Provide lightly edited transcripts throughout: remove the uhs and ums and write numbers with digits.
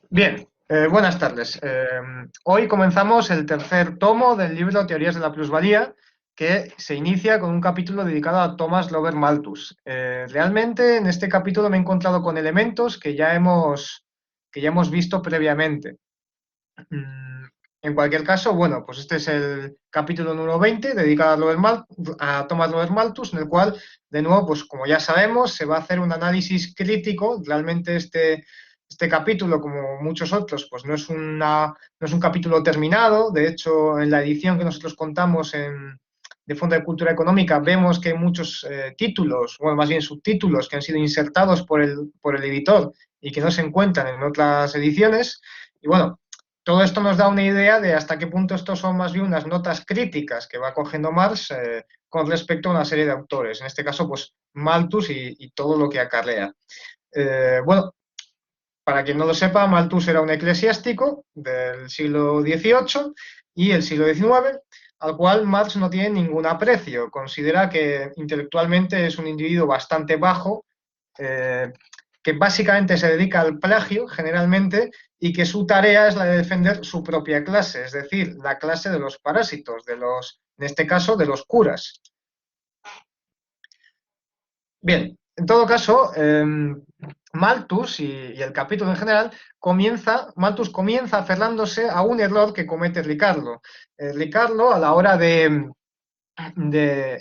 Bien, buenas tardes. Hoy comenzamos el tercer tomo del libro Teorías de la Plusvalía, que se inicia con un capítulo dedicado a Thomas Lober Malthus. Realmente en este capítulo me he encontrado con elementos que ya hemos visto previamente. Mm, En cualquier caso, bueno, pues este es el capítulo número 20 dedicado a Thomas Lober Malthus, en el cual, de nuevo, pues como ya sabemos, se va a hacer un análisis crítico. Realmente este capítulo, como muchos otros, pues no es un capítulo terminado. De hecho, en la edición que nosotros contamos de Fondo de Cultura Económica, vemos que hay muchos títulos, bueno, más bien subtítulos, que han sido insertados por el editor y que no se encuentran en otras ediciones. Y bueno, todo esto nos da una idea de hasta qué punto estos son más bien unas notas críticas que va cogiendo Marx con respecto a una serie de autores, en este caso, pues Malthus y todo lo que acarrea. Bueno, para quien no lo sepa, Malthus era un eclesiástico del siglo XVIII y el siglo XIX, al cual Marx no tiene ningún aprecio. Considera que intelectualmente es un individuo bastante bajo, eh, que básicamente se dedica al plagio generalmente y que su tarea es la de defender su propia clase, es decir, la clase de los parásitos, en este caso, de los curas. Bien, en todo caso, Malthus y el capítulo en general Malthus comienza aferrándose a un error que comete Ricardo. Ricardo, a la hora de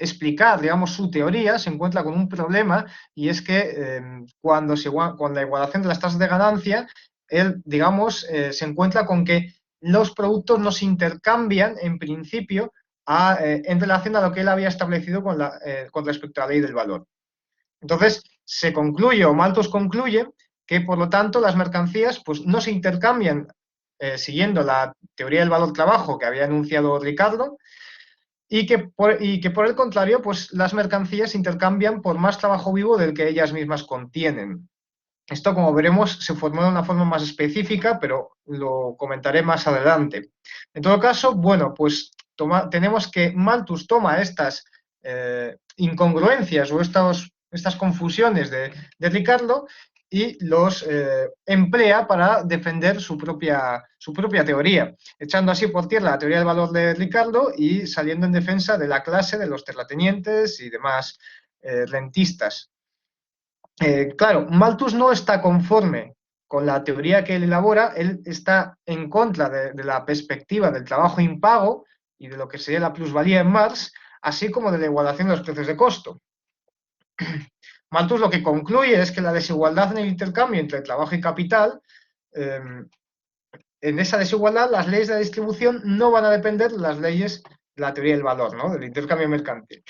explicar, digamos, su teoría, se encuentra con un problema, y es que con la igualación de las tasas de ganancia, él, digamos, se encuentra con que los productos no se intercambian en principio en relación a lo que él había establecido con respecto a la ley del valor. Entonces, Malthus concluye que, por lo tanto, las mercancías pues, no se intercambian siguiendo la teoría del valor-trabajo que había enunciado Ricardo, y que por el contrario, pues las mercancías se intercambian por más trabajo vivo del que ellas mismas contienen. Esto, como veremos, se formó de una forma más específica, pero lo comentaré más adelante. En todo caso, bueno, pues tenemos que Malthus toma estas incongruencias o estas confusiones de Ricardo y los emplea para defender su propia teoría, echando así por tierra la teoría del valor de Ricardo y saliendo en defensa de la clase de los terratenientes y demás rentistas. Claro, Malthus no está conforme con la teoría que él elabora. Él está en contra de la perspectiva del trabajo impago y de lo que sería la plusvalía en Marx, así como de la igualación de los precios de costo. Malthus lo que concluye es que la desigualdad en el intercambio entre trabajo y capital, eh, en esa desigualdad las leyes de la distribución no van a depender de las leyes de la teoría del valor, ¿no? Del intercambio mercantil.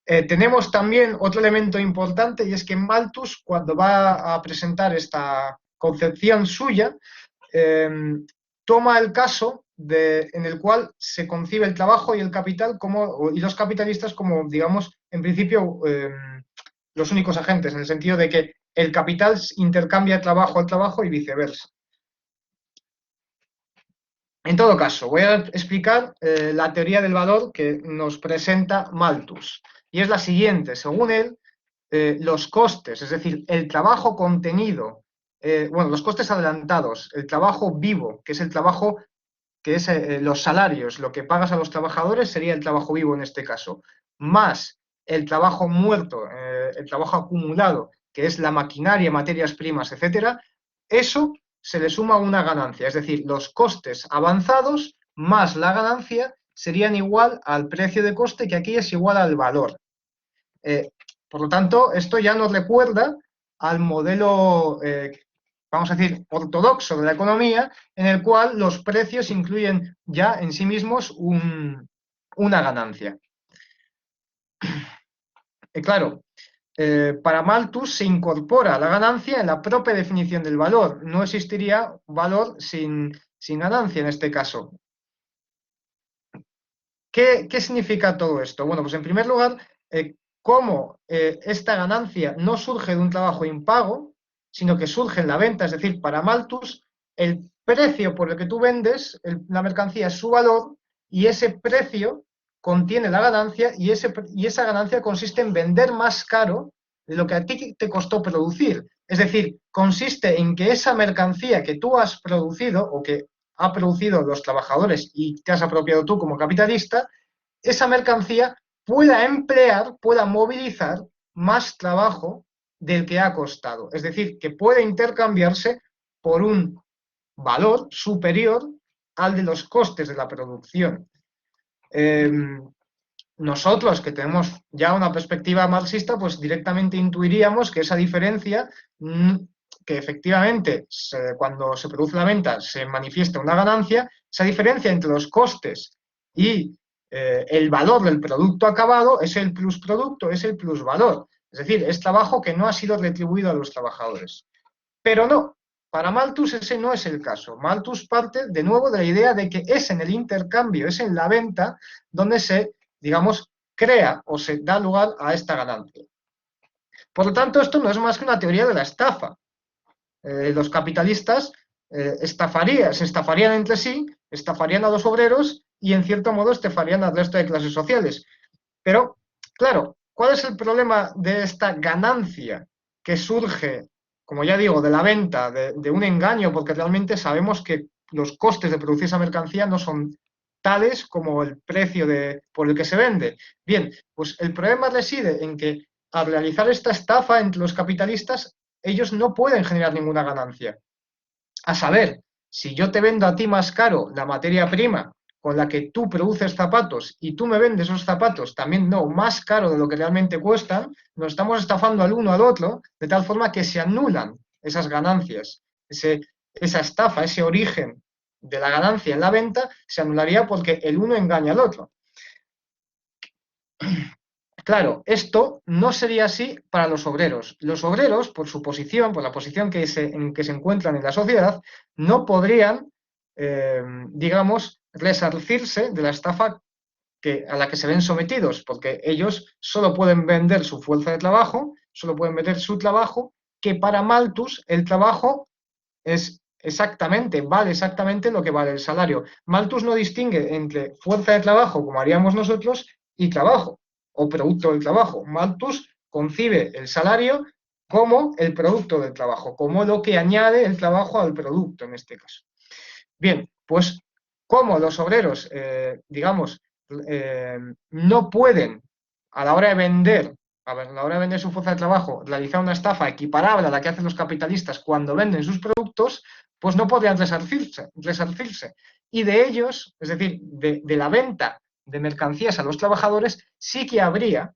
Tenemos también otro elemento importante, y es que Malthus, cuando va a presentar esta concepción suya, eh, toma el caso en el cual se concibe el trabajo y el capital y los capitalistas como, digamos, en principio, los únicos agentes, en el sentido de que el capital intercambia trabajo al trabajo y viceversa. En todo caso, voy a explicar la teoría del valor que nos presenta Malthus. Y es la siguiente. Según él, los costes, es decir, el trabajo contenido, bueno, los costes adelantados, el trabajo vivo, que es el trabajo, que es los salarios, lo que pagas a los trabajadores sería el trabajo vivo en este caso, más el trabajo muerto, el trabajo acumulado, que es la maquinaria, materias primas, etcétera, eso se le suma una ganancia, es decir, los costes avanzados más la ganancia serían igual al precio de coste, que aquí es igual al valor. Eh, por lo tanto, esto ya nos recuerda al modelo, vamos a decir, ortodoxo de la economía, en el cual los precios incluyen ya en sí mismos una ganancia. Claro, para Malthus se incorpora la ganancia en la propia definición del valor. No existiría valor sin ganancia en este caso. ¿Qué significa todo esto? Bueno, pues en primer lugar, cómo esta ganancia no surge de un trabajo impago, sino que surge en la venta. Es decir, para Malthus, el precio por el que tú vendes la mercancía es su valor, y ese precio contiene la ganancia, y esa ganancia consiste en vender más caro de lo que a ti te costó producir. Es decir, consiste en que esa mercancía que tú has producido o que ha producido los trabajadores y te has apropiado tú como capitalista, esa mercancía pueda emplear, pueda movilizar más trabajo del que ha costado. Es decir, que puede intercambiarse por un valor superior al de los costes de la producción. Nosotros, que tenemos ya una perspectiva marxista, pues directamente intuiríamos que esa diferencia, que efectivamente cuando se produce la venta se manifiesta una ganancia, esa diferencia entre los costes y el valor del producto acabado es el plusproducto, es el plusvalor. Es decir, es trabajo que no ha sido retribuido a los trabajadores. Pero no, para Malthus ese no es el caso. Malthus parte de nuevo de la idea de que es en el intercambio, es en la venta donde se, digamos, crea o se da lugar a esta ganancia. Por lo tanto, esto no es más que una teoría de la estafa. Los capitalistas se estafarían entre sí, estafarían a los obreros y en cierto modo estafarían al resto de clases sociales. Pero, claro, ¿cuál es el problema de esta ganancia que surge, como ya digo, de la venta, de un engaño? Porque realmente sabemos que los costes de producir esa mercancía no son tales como el precio por el que se vende. Bien, pues el problema reside en que al realizar esta estafa entre los capitalistas, ellos no pueden generar ninguna ganancia. A saber, si yo te vendo a ti más caro la materia prima con la que tú produces zapatos y tú me vendes esos zapatos también no más caro de lo que realmente cuestan, nos estamos estafando al uno al otro de tal forma que se anulan esas ganancias. Esa estafa, ese origen de la ganancia en la venta se anularía porque el uno engaña al otro. Claro, esto no sería así para los obreros. Los obreros, por su posición, por la posición en que se encuentran en la sociedad, no podrían, digamos, resarcirse de la estafa a la que se ven sometidos, porque ellos solo pueden vender su fuerza de trabajo, solo pueden vender su trabajo, que para Malthus el trabajo vale exactamente lo que vale el salario. Malthus no distingue entre fuerza de trabajo, como haríamos nosotros, y trabajo o producto del trabajo. Malthus concibe el salario como el producto del trabajo, como lo que añade el trabajo al producto en este caso. Bien, pues como los obreros, digamos, no pueden a la hora de vender, a la hora de vender su fuerza de trabajo, realizar una estafa equiparable a la que hacen los capitalistas cuando venden sus productos, pues no podrían resarcirse. Y de ellos, es decir, de la venta de mercancías a los trabajadores, sí que habría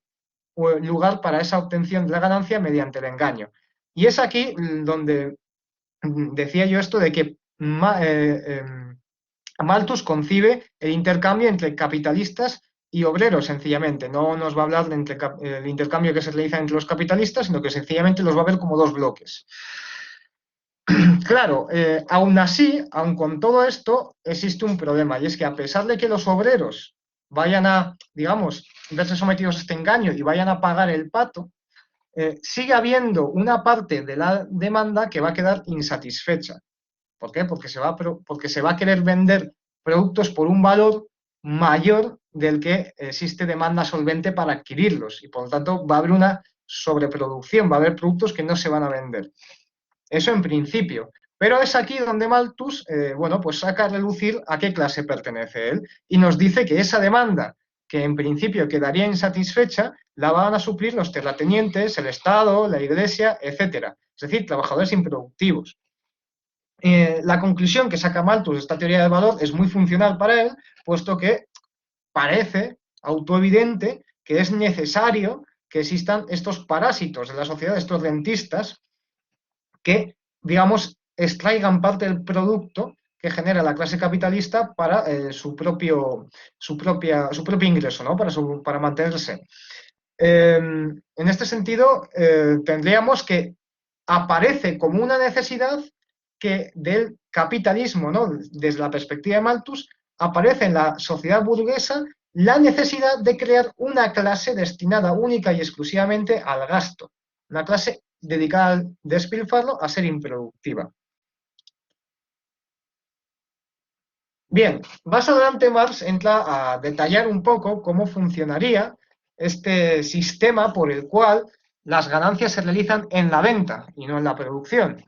lugar para esa obtención de la ganancia mediante el engaño. Y es aquí donde decía yo esto de que Malthus concibe el intercambio entre capitalistas y obreros, sencillamente. No nos va a hablar del intercambio que se realiza entre los capitalistas, sino que sencillamente los va a ver como dos bloques. Claro, aún así, aún con todo esto, existe un problema, y es que a pesar de que los obreros vayan a, digamos, verse sometidos a este engaño y vayan a pagar el pato, sigue habiendo una parte de la demanda que va a quedar insatisfecha. ¿Por qué? Porque se va a querer vender productos por un valor mayor del que existe demanda solvente para adquirirlos y por lo tanto va a haber una sobreproducción, va a haber productos que no se van a vender. Eso en principio. Pero es aquí donde Malthus, bueno, pues saca a relucir a qué clase pertenece él y nos dice que esa demanda que en principio quedaría insatisfecha, la van a suplir los terratenientes, el Estado, la Iglesia, etcétera. Es decir, trabajadores improductivos. La conclusión que saca Malthus de esta teoría del valor es muy funcional para él, puesto que parece autoevidente que es necesario que existan estos parásitos de la sociedad, estos rentistas, que, digamos, extraigan parte del producto que genera la clase capitalista para su propio ingreso, ¿no? Para mantenerse. En este sentido, tendríamos que aparece como una necesidad que del capitalismo, ¿no? Desde la perspectiva de Malthus, aparece en la sociedad burguesa la necesidad de crear una clase destinada única y exclusivamente al gasto, una clase dedicada al despilfarro, a ser improductiva. Bien, más adelante Marx entra a detallar un poco cómo funcionaría este sistema por el cual las ganancias se realizan en la venta y no en la producción.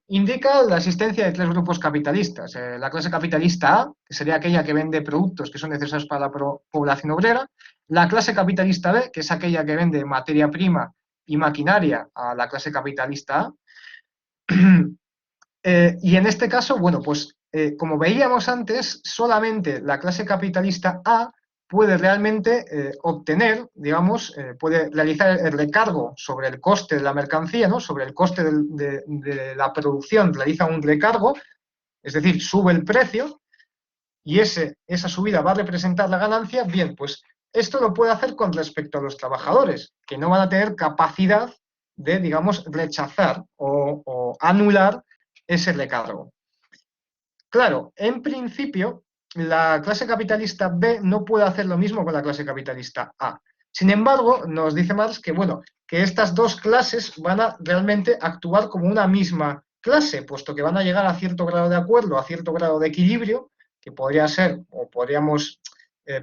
Indica la existencia de tres grupos capitalistas. La clase capitalista A, que sería aquella que vende productos que son necesarios para la población obrera. La clase capitalista B, que es aquella que vende materia prima y maquinaria a la clase capitalista A. Y en este caso, bueno, pues como veíamos antes, solamente la clase capitalista A puede realmente obtener, digamos, puede realizar el recargo sobre el coste de la mercancía, ¿no? Sobre el coste de la producción, realiza un recargo, es decir, sube el precio y esa subida va a representar la ganancia. Bien, pues esto lo puede hacer con respecto a los trabajadores, que no van a tener capacidad de, digamos, rechazar o anular ese recargo. Claro, en principio, la clase capitalista B no puede hacer lo mismo con la clase capitalista A. Sin embargo, nos dice Marx que, bueno, que estas dos clases van a realmente actuar como una misma clase, puesto que van a llegar a cierto grado de acuerdo, a cierto grado de equilibrio, que podría ser, o podríamos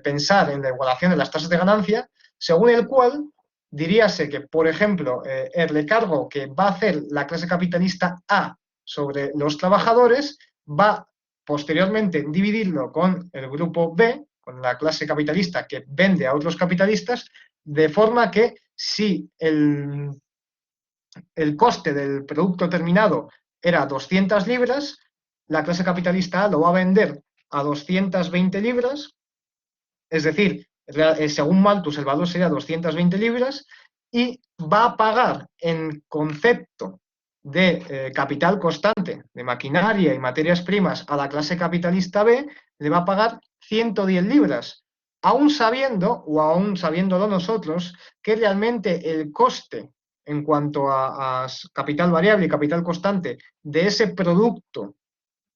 pensar en la igualación de las tasas de ganancia, según el cual diríase que, por ejemplo, el recargo que va a hacer la clase capitalista A sobre los trabajadores va posteriormente dividirlo con el grupo B, con la clase capitalista que vende a otros capitalistas, de forma que si el coste del producto terminado era 200 libras, la clase capitalista A lo va a vender a 220 libras, es decir, según Malthus el valor sería 220 libras, y va a pagar en concepto de capital constante, de maquinaria y materias primas a la clase capitalista B, le va a pagar 110 libras, aún sabiendo, o aún sabiéndolo nosotros, que realmente el coste en cuanto a capital variable y capital constante de ese producto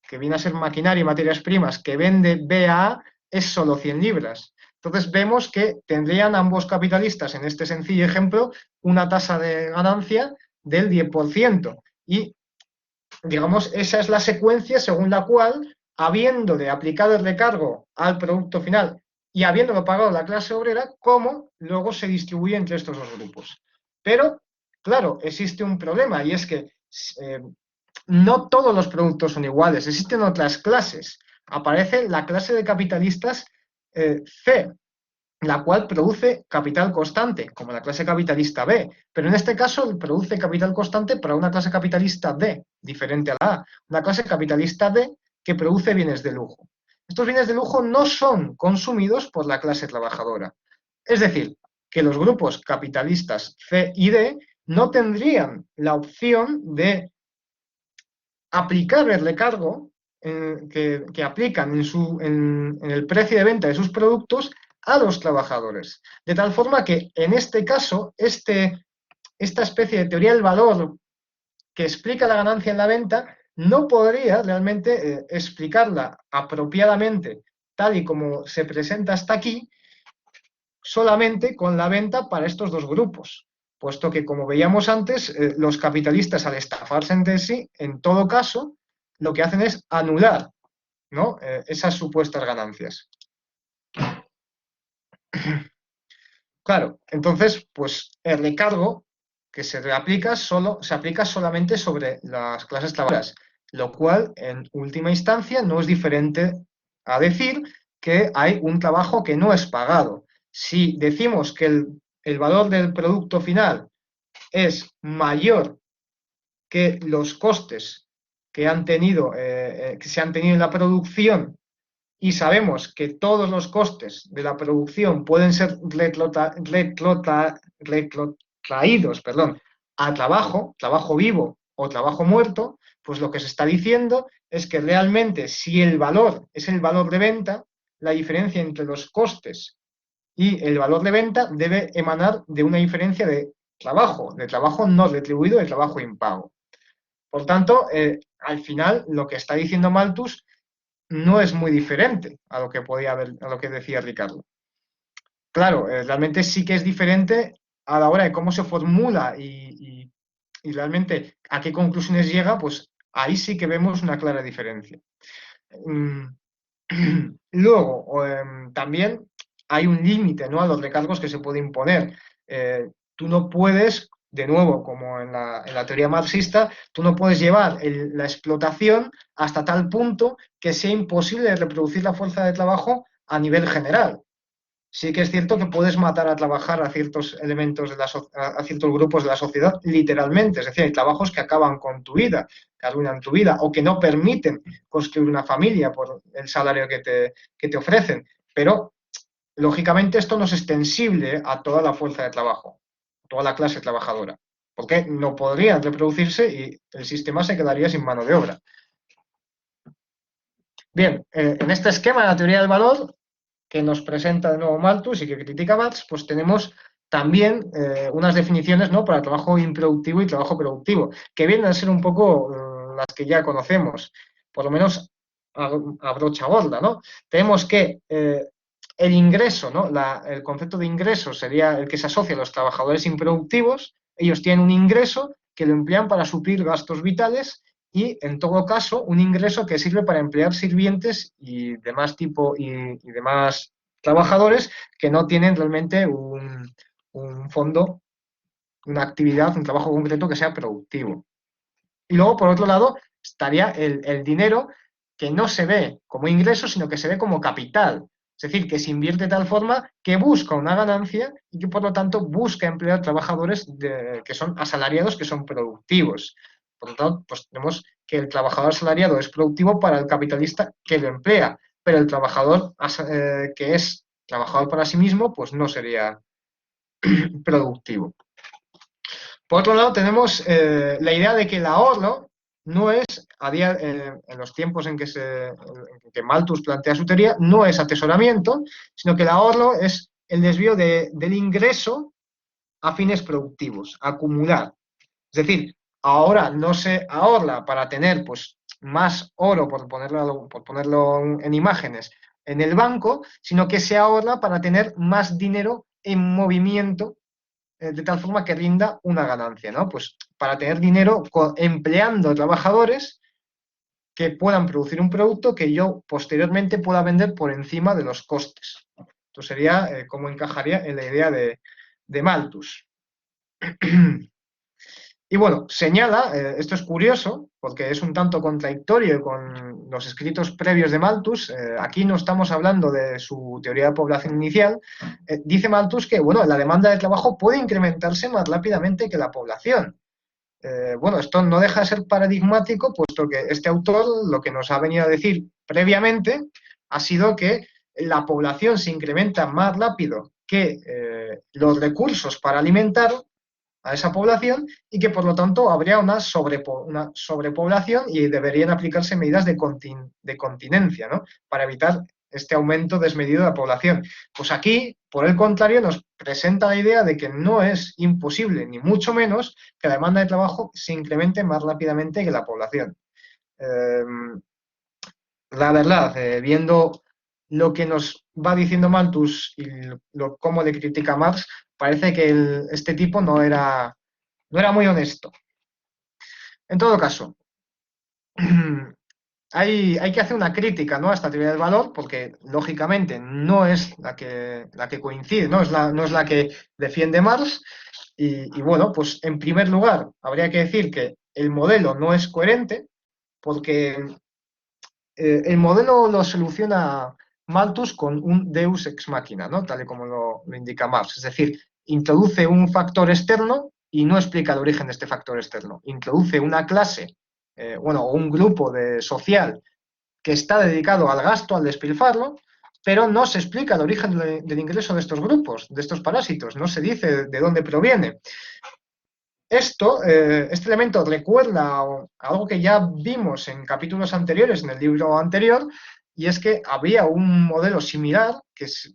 que viene a ser maquinaria y materias primas que vende BA es solo 100 libras. Entonces vemos que tendrían ambos capitalistas, en este sencillo ejemplo, una tasa de ganancia del 10%. Y, digamos, esa es la secuencia según la cual, habiendo de aplicado el recargo al producto final y habiéndolo pagado la clase obrera, cómo luego se distribuye entre estos dos grupos. Pero, claro, existe un problema y es que no todos los productos son iguales, existen otras clases. Aparece la clase de capitalistas C, la cual produce capital constante, como la clase capitalista B, pero en este caso produce capital constante para una clase capitalista D, diferente a la A, una clase capitalista D que produce bienes de lujo. Estos bienes de lujo no son consumidos por la clase trabajadora. Es decir, que los grupos capitalistas C y D no tendrían la opción de aplicar el recargo que aplican en el precio de venta de sus productos a los trabajadores. De tal forma que, en este caso, esta especie de teoría del valor que explica la ganancia en la venta no podría realmente explicarla apropiadamente, tal y como se presenta hasta aquí, solamente con la venta para estos dos grupos, puesto que, como veíamos antes, los capitalistas, al estafarse entre sí, en todo caso, lo que hacen es anular, ¿no? Esas supuestas ganancias. Claro, entonces, pues el recargo que se reaplica se aplica solamente sobre las clases trabajadoras, lo cual, en última instancia, no es diferente a decir que hay un trabajo que no es pagado. Si decimos que el valor del producto final es mayor que los costes que que se han tenido en la producción, y sabemos que todos los costes de la producción pueden ser retrotraídos, a trabajo vivo o trabajo muerto, pues lo que se está diciendo es que realmente, si el valor es el valor de venta, la diferencia entre los costes y el valor de venta debe emanar de una diferencia de trabajo no retribuido, de trabajo impago. Por tanto, al final, lo que está diciendo Malthus no es muy diferente a lo que a lo que decía Ricardo. Claro, realmente sí que es diferente a la hora de cómo se formula y realmente a qué conclusiones llega, pues ahí sí que vemos una clara diferencia. Luego, también hay un límite, ¿no?, a los recargos que se puede imponer. tú no puedes, de nuevo, como en la teoría marxista, tú no puedes llevar la explotación hasta tal punto que sea imposible reproducir la fuerza de trabajo a nivel general. Sí que es cierto que puedes matar a trabajar a ciertos elementos a ciertos grupos de la sociedad, literalmente. Es decir, hay trabajos que acaban con tu vida, que arruinan tu vida, o que no permiten construir una familia por el salario que te ofrecen. Pero, lógicamente, esto no es extensible a toda la fuerza de trabajo, a toda la clase trabajadora, porque no podrían reproducirse y el sistema se quedaría sin mano de obra. Bien, en este esquema de la teoría del valor, que nos presenta de nuevo Malthus y que critica Marx, pues tenemos también unas definiciones, ¿no?, para trabajo improductivo y trabajo productivo, que vienen a ser un poco las que ya conocemos, por lo menos a brocha gorda, ¿no? Tenemos que el ingreso, ¿no?, el concepto de ingreso sería el que se asocia a los trabajadores improductivos. Ellos tienen un ingreso que lo emplean para suplir gastos vitales y, en todo caso, un ingreso que sirve para emplear sirvientes y demás tipo y demás trabajadores que no tienen realmente un fondo, una actividad, un trabajo concreto que sea productivo. Y luego, por otro lado, estaría el dinero que no se ve como ingreso, sino que se ve como capital. Es decir, que se invierte de tal forma que busca una ganancia y que, por lo tanto, busca emplear trabajadores que son asalariados, que son productivos. Por lo tanto, pues tenemos que el trabajador asalariado es productivo para el capitalista que lo emplea, pero el trabajador que es trabajador para sí mismo, pues no sería productivo. Por otro lado, tenemos la idea de que el ahorro no es, en los tiempos en que Malthus plantea su teoría, no es atesoramiento, sino que el ahorro es el desvío del ingreso a fines productivos, acumular. Es decir, ahora no se ahorra para tener pues, más oro, por ponerlo en imágenes, en el banco, sino que se ahorra para tener más dinero en movimiento de tal forma que rinda una ganancia, ¿no? Pues para tener dinero empleando trabajadores que puedan producir un producto que yo posteriormente pueda vender por encima de los costes. Esto sería cómo encajaría en la idea de Malthus. Y bueno, señala, esto es curioso, porque es un tanto contradictorio con los escritos previos de Malthus, aquí no estamos hablando de su teoría de población inicial, dice Malthus que, bueno, la demanda de trabajo puede incrementarse más rápidamente que la población. Bueno, esto no deja de ser paradigmático, puesto que este autor lo que nos ha venido a decir previamente ha sido que la población se incrementa más rápido que los recursos para alimentar a esa población y que por lo tanto habría una sobrepoblación y deberían aplicarse medidas de continencia, ¿no?, para evitar este aumento desmedido de la población. Pues aquí, por el contrario, nos presenta la idea de que no es imposible, ni mucho menos, que la demanda de trabajo se incremente más rápidamente que la población. La verdad, viendo lo que nos va diciendo Malthus y cómo le critica Marx, parece que este tipo no era muy honesto. En todo caso, hay que hacer una crítica, ¿no?, a esta teoría del valor, porque lógicamente no es la que coincide, no es la que defiende Marx. Y bueno, pues en primer lugar, habría que decir que el modelo no es coherente, porque el modelo lo soluciona Malthus con un deus ex machina, ¿no?, tal y como lo indica Marx. Es decir, introduce un factor externo y no explica el origen de este factor externo. Introduce una clase, o un grupo social que está dedicado al gasto, al despilfarro, pero no se explica el origen del ingreso de estos grupos, de estos parásitos, no se dice de dónde proviene. Este elemento recuerda a algo que ya vimos en capítulos anteriores, en el libro anterior, y es que había un modelo similar, que es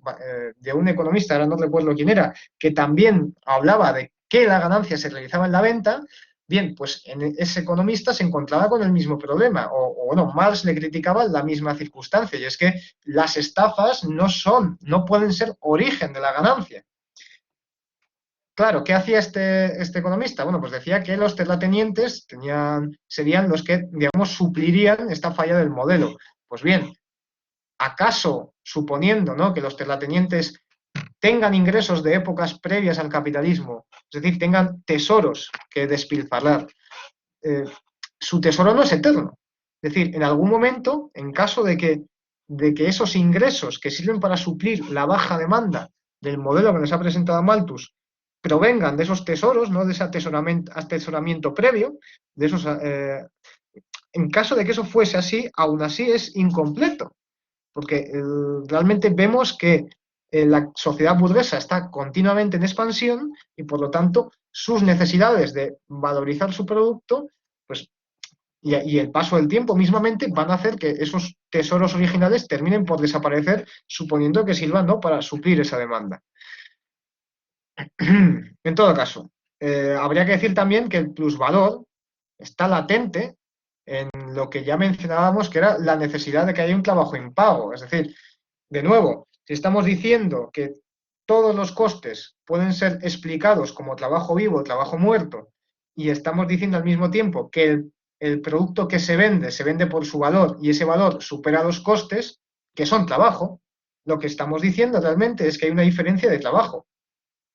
de un economista, ahora no recuerdo quién era, que también hablaba de que la ganancia se realizaba en la venta. Bien, pues ese economista se encontraba con el mismo problema, bueno, Marx le criticaba la misma circunstancia, y es que las estafas no pueden ser origen de la ganancia. Claro, ¿qué hacía este economista? Bueno, pues decía que los terratenientes serían los que, digamos, suplirían esta falla del modelo. Pues bien, ¿acaso, suponiendo, ¿no?, que los terratenientes tengan ingresos de épocas previas al capitalismo, es decir, tengan tesoros que despilfarrar, su tesoro no es eterno. Es decir, en algún momento, en caso de que esos ingresos que sirven para suplir la baja demanda del modelo que nos ha presentado Malthus provengan de esos tesoros, no de ese atesoramiento previo, de esos, en caso de que eso fuese así, aún así es incompleto, porque realmente vemos que la sociedad burguesa está continuamente en expansión y por lo tanto sus necesidades de valorizar su producto, pues, y el paso del tiempo mismamente van a hacer que esos tesoros originales terminen por desaparecer, suponiendo que sirvan, ¿no?, para suplir esa demanda. En todo caso, habría que decir también que el plusvalor está latente en lo que ya mencionábamos, que era la necesidad de que haya un trabajo impago. Es decir, de nuevo, si estamos diciendo que todos los costes pueden ser explicados como trabajo vivo o trabajo muerto, y estamos diciendo al mismo tiempo que el producto que se vende por su valor, y ese valor supera los costes, que son trabajo, lo que estamos diciendo realmente es que hay una diferencia de trabajo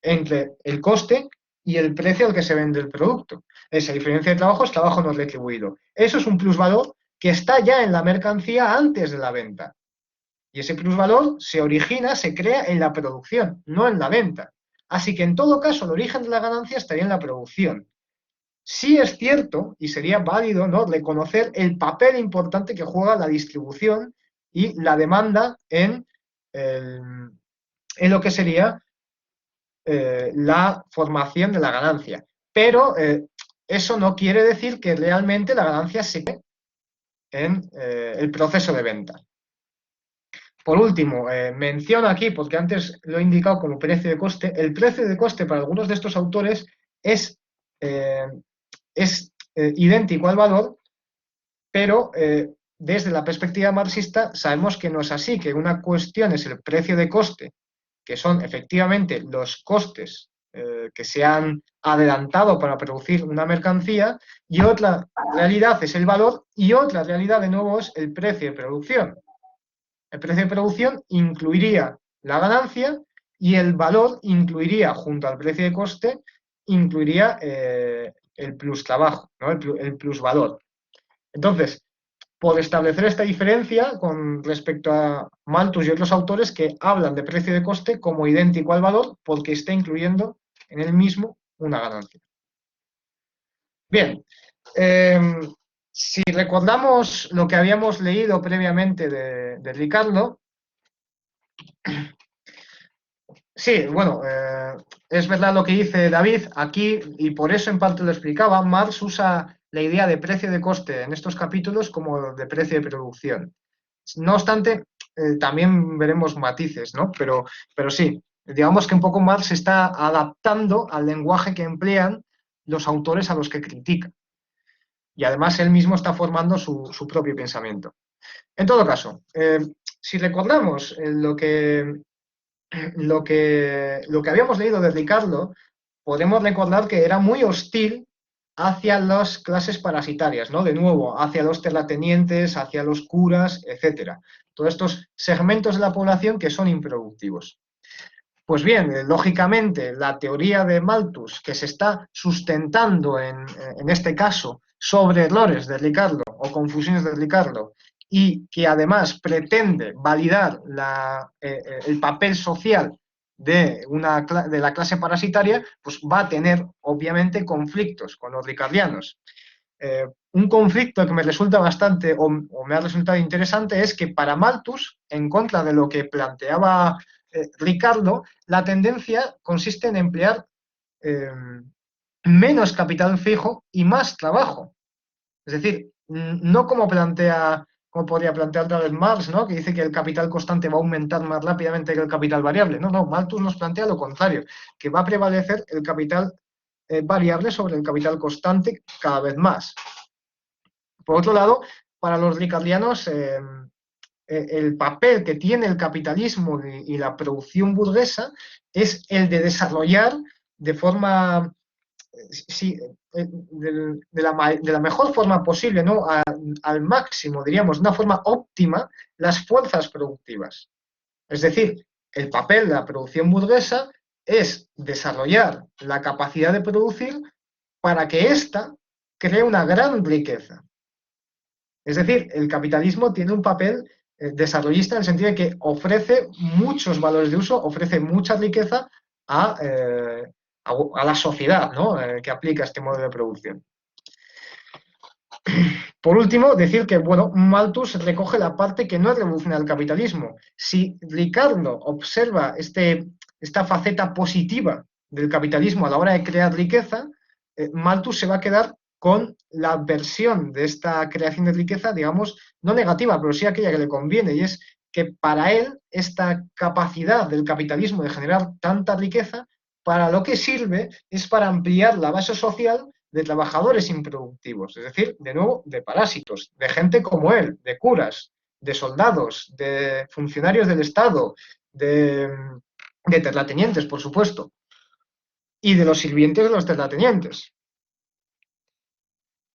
entre el coste y el precio al que se vende el producto. Esa diferencia de trabajo es trabajo no retribuido. Eso es un plusvalor que está ya en la mercancía antes de la venta. Y ese plusvalor se origina, se crea en la producción, no en la venta. Así que en todo caso el origen de la ganancia estaría en la producción. Sí es cierto, y sería válido, ¿no?, reconocer el papel importante que juega la distribución y la demanda en lo que sería la formación de la ganancia. Pero eso no quiere decir que realmente la ganancia se quede en el proceso de venta. Por último, menciono aquí, porque antes lo he indicado como precio de coste, el precio de coste para algunos de estos autores es idéntico al valor, pero desde la perspectiva marxista sabemos que no es así, que una cuestión es el precio de coste, que son efectivamente los costes que se han adelantado para producir una mercancía, y otra realidad es el valor, y otra realidad de nuevo es el precio de producción. El precio de producción incluiría la ganancia y el valor incluiría, junto al precio de coste, incluiría el plus trabajo, ¿no?, el plus valor. Entonces, por establecer esta diferencia con respecto a Malthus y otros autores que hablan de precio de coste como idéntico al valor porque está incluyendo en él mismo una ganancia. Bien, si recordamos lo que habíamos leído previamente de Ricardo, sí, bueno, es verdad lo que dice David aquí, y por eso en parte lo explicaba. Marx usa la idea de precio de coste en estos capítulos como de precio de producción. No obstante, también veremos matices, ¿no? Pero sí, digamos que un poco Marx se está adaptando al lenguaje que emplean los autores a los que critica. Y además él mismo está formando su propio pensamiento. En todo caso, si recordamos lo que habíamos leído de Ricardo, podemos recordar que era muy hostil hacia las clases parasitarias, ¿no? De nuevo, hacia los terratenientes, hacia los curas, etcétera. Todos estos segmentos de la población que son improductivos. Pues bien, lógicamente, la teoría de Malthus, que se está sustentando en este caso sobre errores de Ricardo o confusiones de Ricardo, y que además pretende validar el papel social de la clase parasitaria, pues va a tener obviamente conflictos con los ricardianos. Un conflicto que me resulta bastante, o me ha resultado interesante, es que para Malthus, en contra de lo que planteaba Ricardo, la tendencia consiste en emplear menos capital fijo y más trabajo. Es decir, no como podría plantear otra vez Marx, ¿no?, que dice que el capital constante va a aumentar más rápidamente que el capital variable. No, Malthus nos plantea lo contrario, que va a prevalecer el capital variable sobre el capital constante cada vez más. Por otro lado, para los ricardianos, el papel que tiene el capitalismo y la producción burguesa es el de desarrollar de forma, sí, de la mejor forma posible, ¿no?, al máximo, diríamos, de una forma óptima, las fuerzas productivas. Es decir, el papel de la producción burguesa es desarrollar la capacidad de producir para que ésta cree una gran riqueza. Es decir, el capitalismo tiene un papel desarrollista en el sentido de que ofrece muchos valores de uso, ofrece mucha riqueza a la sociedad, ¿no? Que aplica este modelo de producción. Por último, decir que, bueno, Malthus recoge la parte que no es revolucionaria del capitalismo. Si Ricardo observa esta faceta positiva del capitalismo a la hora de crear riqueza, Malthus se va a quedar con la versión de esta creación de riqueza, digamos, no negativa, pero sí aquella que le conviene, y es que para él esta capacidad del capitalismo de generar tanta riqueza, para lo que sirve es para ampliar la base social de trabajadores improductivos, es decir, de nuevo, de parásitos, de gente como él, de curas, de soldados, de funcionarios del Estado, de terratenientes, por supuesto, y de los sirvientes de los terratenientes.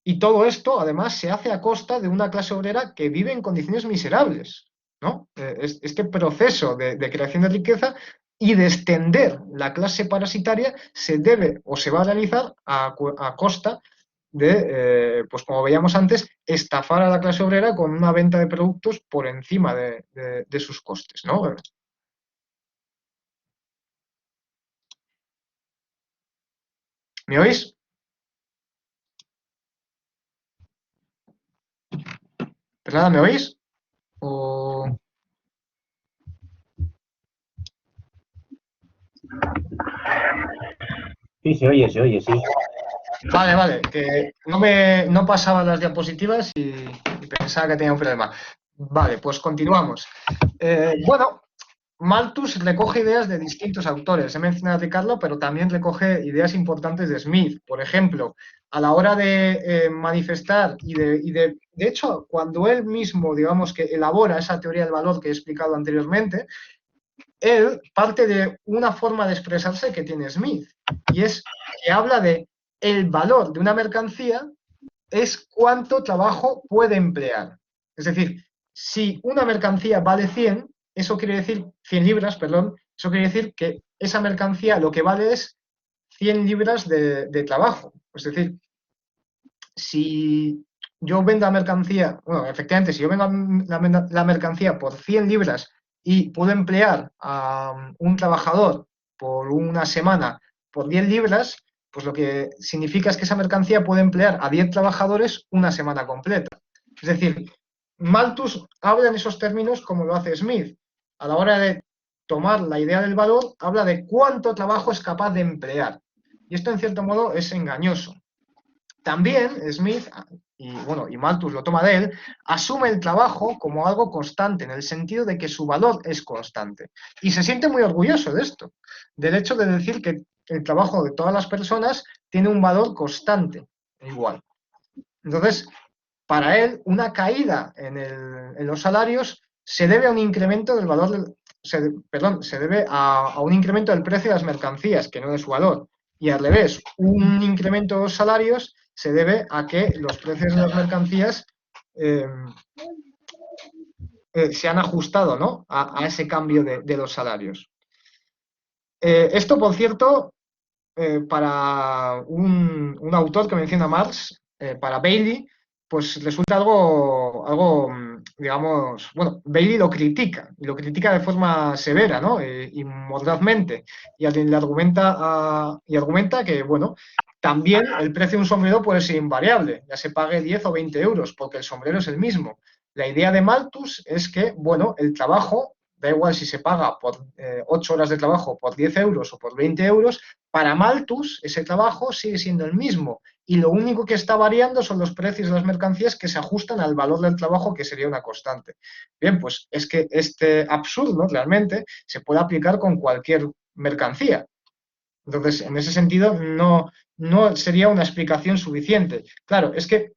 Y todo esto, además, se hace a costa de una clase obrera que vive en condiciones miserables, ¿no? Este proceso de creación de riqueza y de extender la clase parasitaria se debe o se va a realizar a costa de, pues como veíamos antes, estafar a la clase obrera con una venta de productos por encima de sus costes, ¿no? ¿Me oís? ¿Perdona, me oís? O... Sí, se oye, sí. Vale, vale, que no pasaban las diapositivas y pensaba que tenía un problema. Vale, pues continuamos. Bueno, Malthus recoge ideas de distintos autores. He mencionado a Ricardo, pero también recoge ideas importantes de Smith. Por ejemplo, a la hora de manifestar de hecho, cuando él mismo, digamos, que elabora esa teoría del valor que he explicado anteriormente, él parte de una forma de expresarse que tiene Smith, y es que habla de el valor de una mercancía es cuánto trabajo puede emplear. Es decir, si una mercancía vale 100, eso quiere decir 100 libras, perdón, eso quiere decir que esa mercancía lo que vale es 100 libras de trabajo. Es decir, si yo vendo la mercancía, bueno, efectivamente, si yo vendo la mercancía por 100 libras y puedo emplear a un trabajador por una semana por 10 libras, pues lo que significa es que esa mercancía puede emplear a 10 trabajadores una semana completa. Es decir, Malthus habla en esos términos como lo hace Smith. A la hora de tomar la idea del valor, habla de cuánto trabajo es capaz de emplear. Y esto, en cierto modo, es engañoso. También Smith, y Malthus lo toma de él, asume el trabajo como algo constante, en el sentido de que su valor es constante. Y se siente muy orgulloso de esto, del hecho de decir que el trabajo de todas las personas tiene un valor constante, igual. Entonces, para él, una caída en los salarios se debe a un incremento del valor se debe a un incremento del precio de las mercancías, que no de su valor. Y al revés, un incremento de los salarios se debe a que los precios de las mercancías eh, se han ajustado, ¿no? a ese cambio de los salarios. Esto, por cierto, para un autor que menciona Marx, para Bailey, pues resulta algo, digamos, bueno, Bailey lo critica, y lo critica de forma severa, ¿no? Y mordazmente, y argumenta que, bueno, también el precio de un sombrero puede ser invariable, ya se pague 10 o 20 euros, porque el sombrero es el mismo. La idea de Malthus es que, bueno, el trabajo, da igual si se paga por 8 horas de trabajo por 10 euros o por 20 euros, para Malthus ese trabajo sigue siendo el mismo y lo único que está variando son los precios de las mercancías que se ajustan al valor del trabajo, que sería una constante. Bien, pues es que este absurdo realmente se puede aplicar con cualquier mercancía. Entonces, en ese sentido, no sería una explicación suficiente. Claro, es que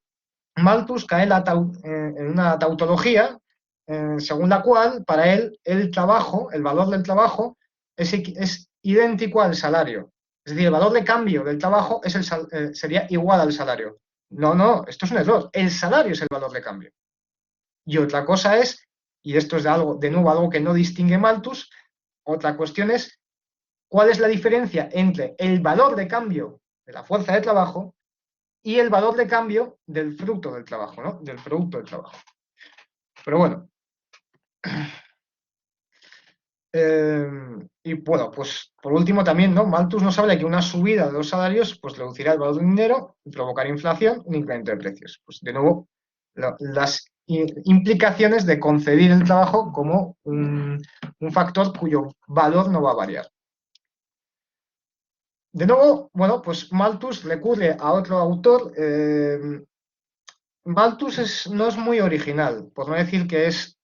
Malthus cae en una tautología según la cual, para él, el trabajo, el valor del trabajo, es idéntico al salario. Es decir, el valor de cambio del trabajo sería igual al salario. No, no, esto es un error. El salario es el valor de cambio. Y otra cosa es, y esto es de nuevo algo que no distingue Malthus, Otra cuestión es cuál es la diferencia entre el valor de cambio de la fuerza de trabajo y el valor de cambio del fruto del trabajo, ¿no? Del producto del trabajo. Pero bueno. Y bueno, pues por último también, ¿no? Malthus nos habla de que una subida de los salarios pues reducirá el valor del dinero y provocará inflación, un incremento de precios. Pues de nuevo, las implicaciones de concebir el trabajo como un factor cuyo valor no va a variar. De nuevo, bueno, pues Malthus recurre a otro autor. Malthus no es muy original, por no decir que es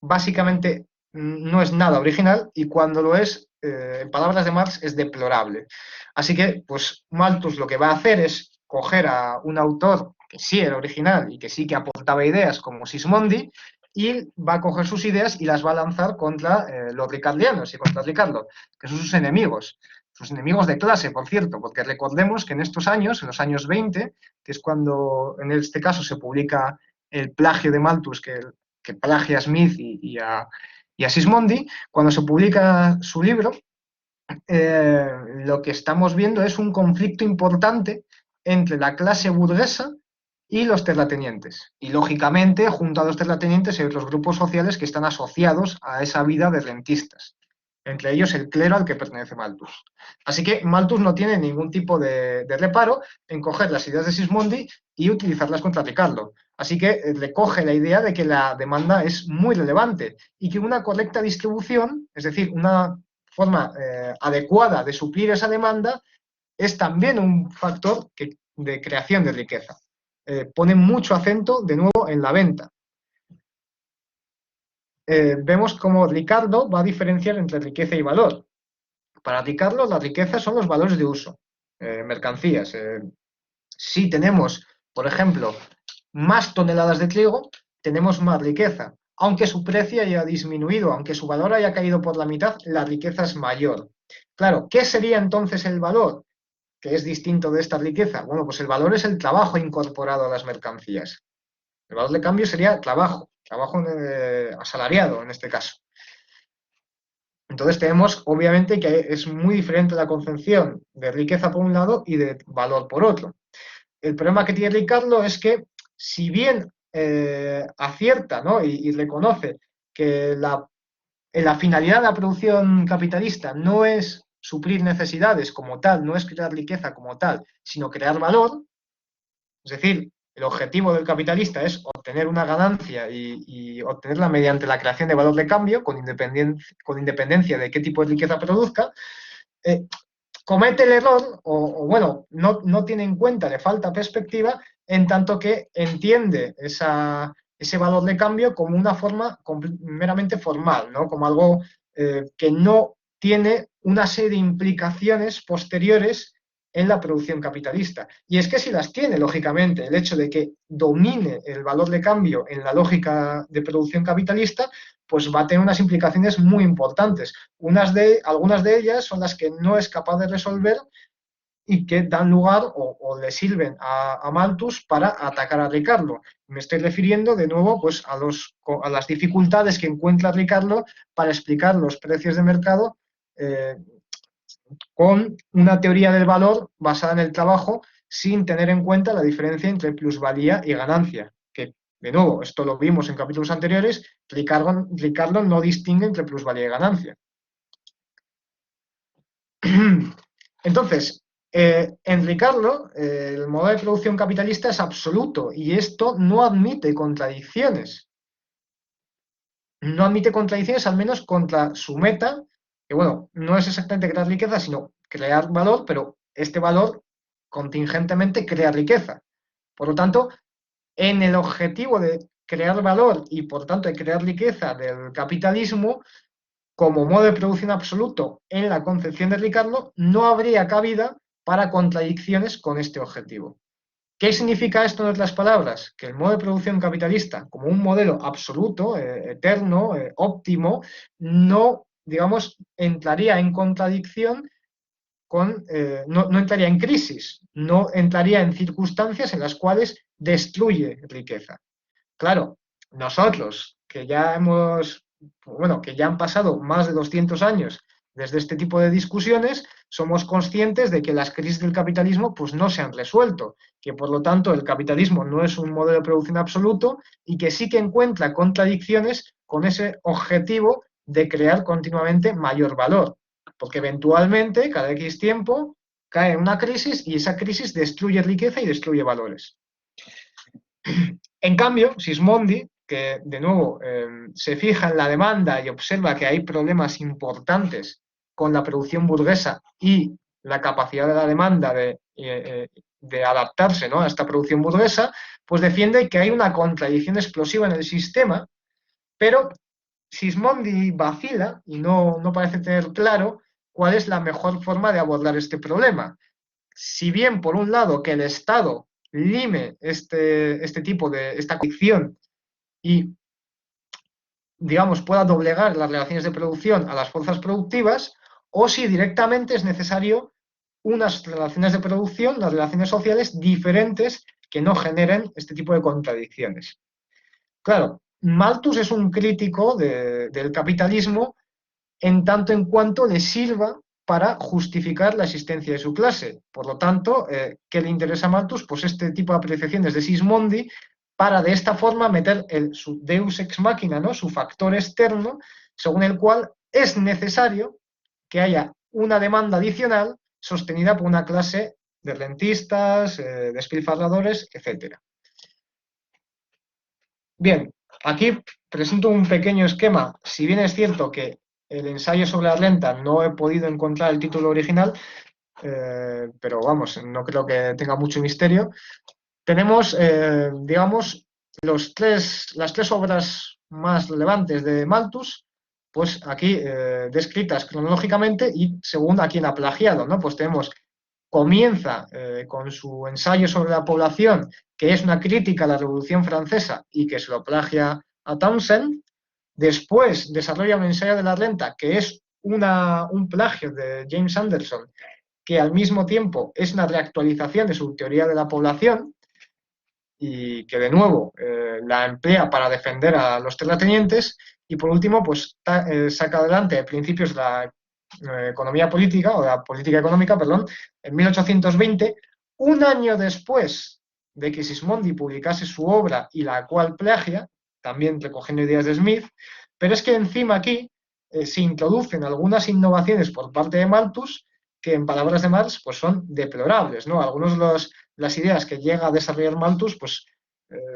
básicamente no es nada original y cuando lo es, en palabras de Marx, es deplorable. Así que, pues Malthus lo que va a hacer es coger a un autor que sí era original y que sí que aportaba ideas como Sismondi y va a coger sus ideas y las va a lanzar contra los ricardianos y contra Ricardo, que son sus enemigos de clase, por cierto, porque recordemos que en estos años, en los años 20, que es cuando en este caso se publica el plagio de Malthus, que plagia a Smith y a Sismondi, cuando se publica su libro, lo que estamos viendo es un conflicto importante entre la clase burguesa y los terratenientes. Y lógicamente, junto a los terratenientes hay otros grupos sociales que están asociados a esa vida de rentistas, entre ellos el clero al que pertenece Malthus. Así que Malthus no tiene ningún tipo de reparo en coger las ideas de Sismondi y utilizarlas contra Ricardo. Así que recoge la idea de que la demanda es muy relevante y que una correcta distribución, es decir, una forma adecuada de suplir esa demanda, es también un factor de creación de riqueza. Pone mucho acento, de nuevo, en la venta. Vemos cómo Ricardo va a diferenciar entre riqueza y valor. Para Ricardo, la riqueza son los valores de uso, mercancías. Si tenemos, por ejemplo, más toneladas de trigo, tenemos más riqueza. Aunque su precio haya disminuido, aunque su valor haya caído por la mitad, la riqueza es mayor. Claro, ¿qué sería entonces el valor? Que es distinto de esta riqueza. Bueno, pues el valor es el trabajo incorporado a las mercancías. El valor de cambio sería trabajo asalariado en este caso. Entonces tenemos, obviamente, que es muy diferente la concepción de riqueza por un lado y de valor por otro. El problema que tiene Ricardo es que, si bien acierta, ¿no? y reconoce que la finalidad de la producción capitalista no es suplir necesidades como tal, no es crear riqueza como tal, sino crear valor, es decir, el objetivo del capitalista es obtener una ganancia y obtenerla mediante la creación de valor de cambio, con independencia de qué tipo de riqueza produzca, comete el error, o bueno, no tiene en cuenta, le falta perspectiva, en tanto que entiende ese valor de cambio como una forma meramente formal, ¿no? Como algo que no tiene una serie de implicaciones posteriores en la producción capitalista. Y es que si las tiene, lógicamente, el hecho de que domine el valor de cambio en la lógica de producción capitalista, pues va a tener unas implicaciones muy importantes. Algunas de ellas son las que no es capaz de resolver y que dan lugar o le sirven a Malthus para atacar a Ricardo. Me estoy refiriendo de nuevo pues, a las dificultades que encuentra Ricardo para explicar los precios de mercado con una teoría del valor basada en el trabajo sin tener en cuenta la diferencia entre plusvalía y ganancia, que de nuevo, esto lo vimos en capítulos anteriores, Ricardo no distingue entre plusvalía y ganancia. Entonces, en Ricardo, el modelo de producción capitalista es absoluto y esto no admite contradicciones. No admite contradicciones, al menos contra su meta, que bueno, no es exactamente crear riqueza, sino crear valor, pero este valor contingentemente crea riqueza. Por lo tanto, en el objetivo de crear valor y por tanto de crear riqueza del capitalismo, como modo de producción absoluto en la concepción de Ricardo, no habría cabida para contradicciones con este objetivo. ¿Qué significa esto en otras palabras? Que el modo de producción capitalista, como un modelo absoluto, eterno, óptimo, no, digamos, entraría en contradicción no entraría en crisis, no entraría en circunstancias en las cuales destruye riqueza. Claro, nosotros, que ya hemos bueno, que ya han pasado más de 200 años desde este tipo de discusiones, somos conscientes de que las crisis del capitalismo pues, no se han resuelto, que por lo tanto el capitalismo no es un modelo de producción absoluto y que sí que encuentra contradicciones con ese objetivo de crear continuamente mayor valor, porque eventualmente, cada X tiempo, cae una crisis y esa crisis destruye riqueza y destruye valores. En cambio, Sismondi, que de nuevo se fija en la demanda y observa que hay problemas importantes con la producción burguesa y la capacidad de la demanda de adaptarse, ¿no?, a esta producción burguesa, pues defiende que hay una contradicción explosiva en el sistema, pero Sismondi vacila y no parece tener claro cuál es la mejor forma de abordar este problema. Si bien, por un lado, que el Estado lime este tipo de esta condición y, digamos, pueda doblegar las relaciones de producción a las fuerzas productivas, o si directamente es necesario unas relaciones de producción, las relaciones sociales diferentes que no generen este tipo de contradicciones. Claro, Malthus es un crítico del capitalismo en tanto en cuanto le sirva para justificar la existencia de su clase. Por lo tanto, ¿qué le interesa a Malthus? Pues este tipo de apreciaciones de Sismondi para de esta forma meter su deus ex machina, ¿no?, su factor externo, según el cual es necesario que haya una demanda adicional sostenida por una clase de rentistas, despilfarradores, etc. Bien, aquí presento un pequeño esquema. Si bien es cierto que el ensayo sobre la renta no he podido encontrar el título original, pero vamos, no creo que tenga mucho misterio. Tenemos, digamos, las tres obras más relevantes de Malthus, pues aquí descritas cronológicamente y según a quién ha plagiado, ¿no? Pues comienza con su ensayo sobre la población, que es una crítica a la Revolución Francesa y que se lo plagia a Townsend. Después desarrolla un ensayo de la renta, que es un plagio de James Anderson, que al mismo tiempo es una reactualización de su teoría de la población y que de nuevo la emplea para defender a los terratenientes. Y por último, pues saca adelante principios de la economía política, o la política económica, perdón, en 1820, un año después de que Sismondi publicase su obra y la cual plagia, también recogiendo ideas de Smith, pero es que encima aquí se introducen algunas innovaciones por parte de Malthus que, en palabras de Marx, pues son deplorables, ¿no? Algunos de las ideas que llega a desarrollar Malthus, pues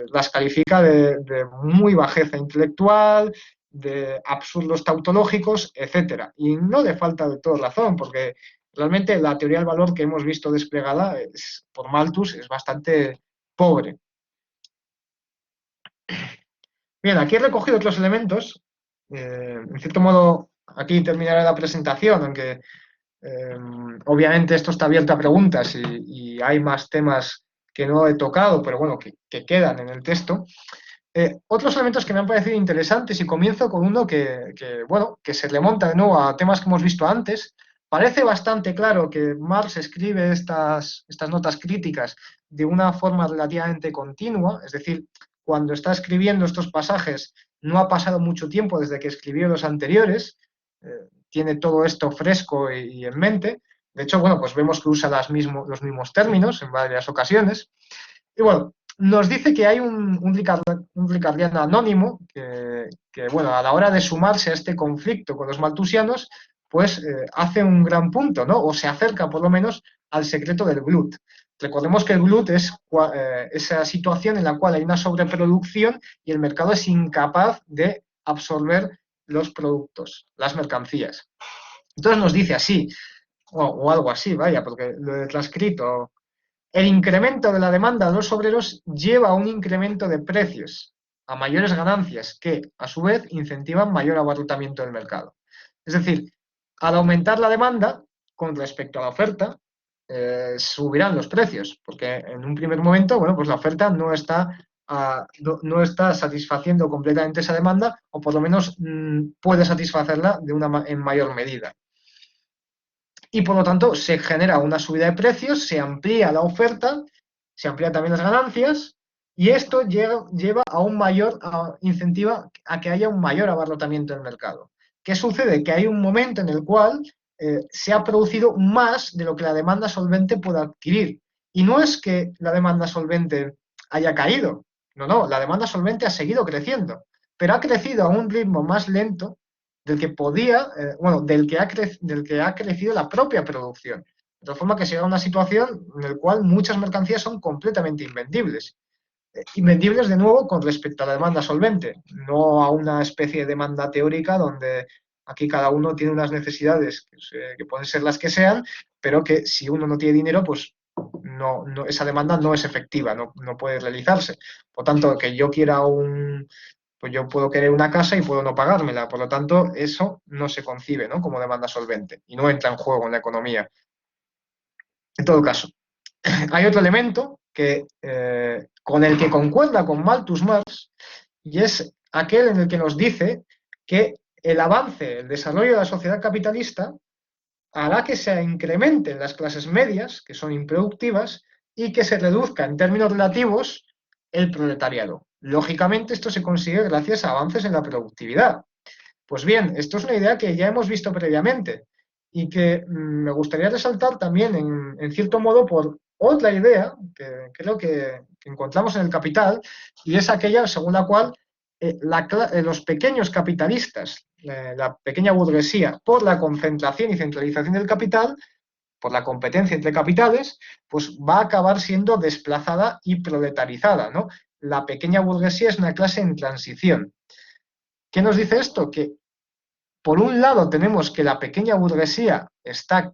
las califica de muy bajeza intelectual, de absurdos tautológicos, etcétera. Y no le falta de todo razón, porque realmente la teoría del valor que hemos visto desplegada por Malthus es bastante pobre. Bien, aquí he recogido otros elementos. En cierto modo, aquí terminaré la presentación, aunque obviamente esto está abierto a preguntas y hay más temas que no he tocado, pero bueno, que quedan en el texto. Otros elementos que me han parecido interesantes, y comienzo con uno bueno, que se remonta de nuevo a temas que hemos visto antes. Parece bastante claro que Marx escribe estas notas críticas de una forma relativamente continua, es decir, cuando está escribiendo estos pasajes no ha pasado mucho tiempo desde que escribió los anteriores, tiene todo esto fresco y en mente. De hecho, bueno, pues vemos que usa los mismos términos en varias ocasiones. Y bueno, nos dice que hay un ricardiano anónimo que, bueno, a la hora de sumarse a este conflicto con los malthusianos, pues hace un gran punto, ¿no? O se acerca por lo menos al secreto del glut. Recordemos que el glut es esa situación en la cual hay una sobreproducción y el mercado es incapaz de absorber los productos, las mercancías. Entonces nos dice así, o algo así, vaya, porque lo he transcrito. El incremento de la demanda de los obreros lleva a un incremento de precios, a mayores ganancias, que a su vez incentivan mayor abarrotamiento del mercado. Es decir, al aumentar la demanda con respecto a la oferta, subirán los precios, porque en un primer momento, bueno, pues la oferta no está satisfaciendo completamente esa demanda, o por lo menos puede satisfacerla en mayor medida. Y por lo tanto se genera una subida de precios, se amplía la oferta, se amplían también las ganancias y esto lleva a un mayor incentiva a que haya un mayor abarrotamiento del mercado. ¿Qué sucede? Que hay un momento en el cual se ha producido más de lo que la demanda solvente puede adquirir. Y no es que la demanda solvente haya caído, no, la demanda solvente ha seguido creciendo, pero ha crecido a un ritmo más lento del que podía, del que ha crecido la propia producción. De tal forma que se llega a una situación en la cual muchas mercancías son completamente invendibles. Invendibles de nuevo con respecto a la demanda solvente, no a una especie de demanda teórica donde aquí cada uno tiene unas necesidades que pueden ser las que sean, pero que si uno no tiene dinero, pues esa demanda no es efectiva, no puede realizarse. Por tanto, que yo quiera pues yo puedo querer una casa y puedo no pagármela. Por lo tanto, eso no se concibe, ¿no?, como demanda solvente y no entra en juego en la economía. En todo caso, hay otro elemento con el que concuerda con Malthus Marx, y es aquel en el que nos dice que el avance, el desarrollo de la sociedad capitalista hará que se incrementen las clases medias, que son improductivas, y que se reduzca en términos relativos el proletariado. Lógicamente, esto se consigue gracias a avances en la productividad. Pues bien, esto es una idea que ya hemos visto previamente y que me gustaría resaltar también, en cierto modo, por otra idea que creo que encontramos en el Capital, y es aquella según la cual los pequeños capitalistas, la pequeña burguesía, por la concentración y centralización del capital, por la competencia entre capitales, pues va a acabar siendo desplazada y proletarizada, ¿no? La pequeña burguesía es una clase en transición. ¿Qué nos dice esto? Que por un lado tenemos que la pequeña burguesía está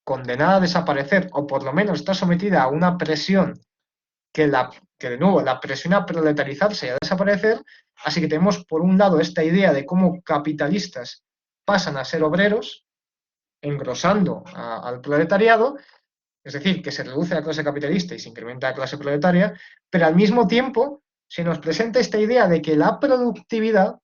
condenada a desaparecer, o por lo menos está sometida a una presión que de nuevo la presiona a proletarizarse y a desaparecer. Así que tenemos por un lado esta idea de cómo capitalistas pasan a ser obreros, engrosando al proletariado, es decir, que se reduce la clase capitalista y se incrementa la clase proletaria, pero al mismo tiempo se nos presenta esta idea de que la productividad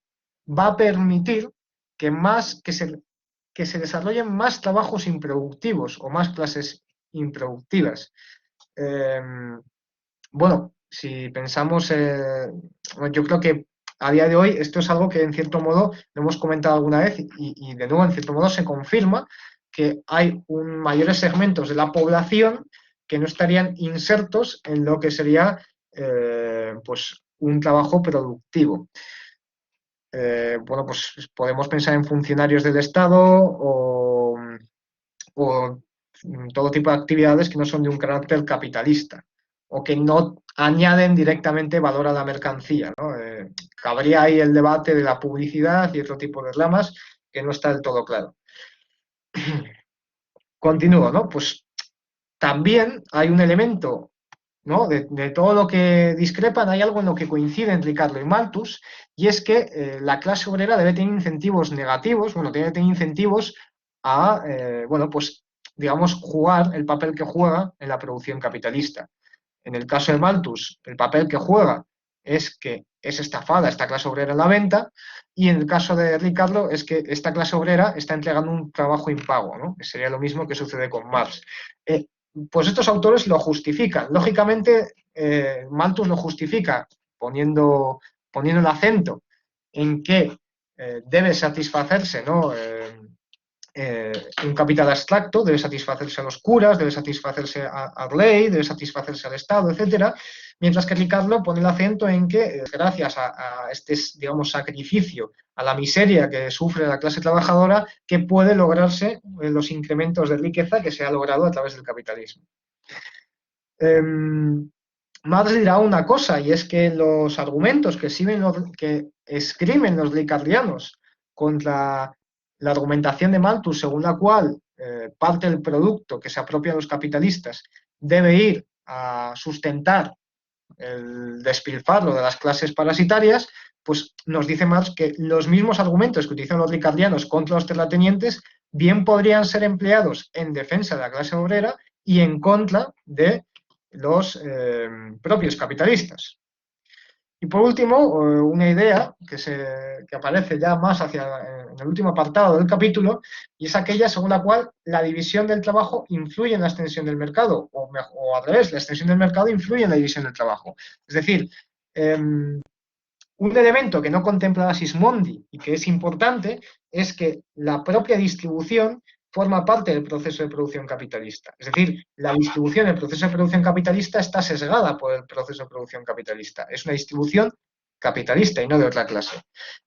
va a permitir que se desarrollen más trabajos improductivos o más clases improductivas. Bueno, si pensamos, yo creo que a día de hoy esto es algo que en cierto modo lo hemos comentado alguna vez y de nuevo en cierto modo se confirma que hay mayores segmentos de la población que no estarían insertos en lo que sería pues un trabajo productivo. Bueno, pues podemos pensar en funcionarios del Estado o todo tipo de actividades que no son de un carácter capitalista o que no añaden directamente valor a la mercancía, ¿no? Cabría ahí el debate de la publicidad y otro tipo de ramas que no está del todo claro. Continúo, ¿no? Pues también hay un elemento, ¿no? De todo lo que discrepan, hay algo en lo que coinciden Ricardo y Malthus, y es que la clase obrera debe tener incentivos negativos, bueno, debe tener incentivos a, bueno, pues, digamos, jugar el papel que juega en la producción capitalista. En el caso de Malthus, el papel que juega es que es estafada esta clase obrera en la venta, y en el caso de Ricardo es que esta clase obrera está entregando un trabajo impago, ¿no? Que sería lo mismo que sucede con Marx. Pues estos autores lo justifican. Lógicamente, Malthus lo justifica poniendo el acento en que debe satisfacerse, ¿no? Un capital abstracto, debe satisfacerse a los curas, debe satisfacerse a ley, debe satisfacerse al Estado, etcétera, mientras que Ricardo pone el acento en que, gracias a este, digamos, sacrificio, a la miseria que sufre la clase trabajadora, que puede lograrse los incrementos de riqueza que se ha logrado a través del capitalismo. Marx dirá una cosa, y es que los argumentos que escriben los ricardianos contra la argumentación de Malthus, según la cual parte del producto que se apropian los capitalistas debe ir a sustentar el despilfarro de las clases parasitarias, pues nos dice Marx que los mismos argumentos que utilizan los ricardianos contra los terratenientes bien podrían ser empleados en defensa de la clase obrera y en contra de los propios capitalistas. Y por último, una idea que aparece ya más en el último apartado del capítulo, y es aquella según la cual la división del trabajo influye en la extensión del mercado, o al revés, la extensión del mercado influye en la división del trabajo. Es decir, un elemento que no contempla Sismondi y que es importante es que la propia distribución forma parte del proceso de producción capitalista. Es decir, la distribución del proceso de producción capitalista está sesgada por el proceso de producción capitalista. Es una distribución capitalista y no de otra clase.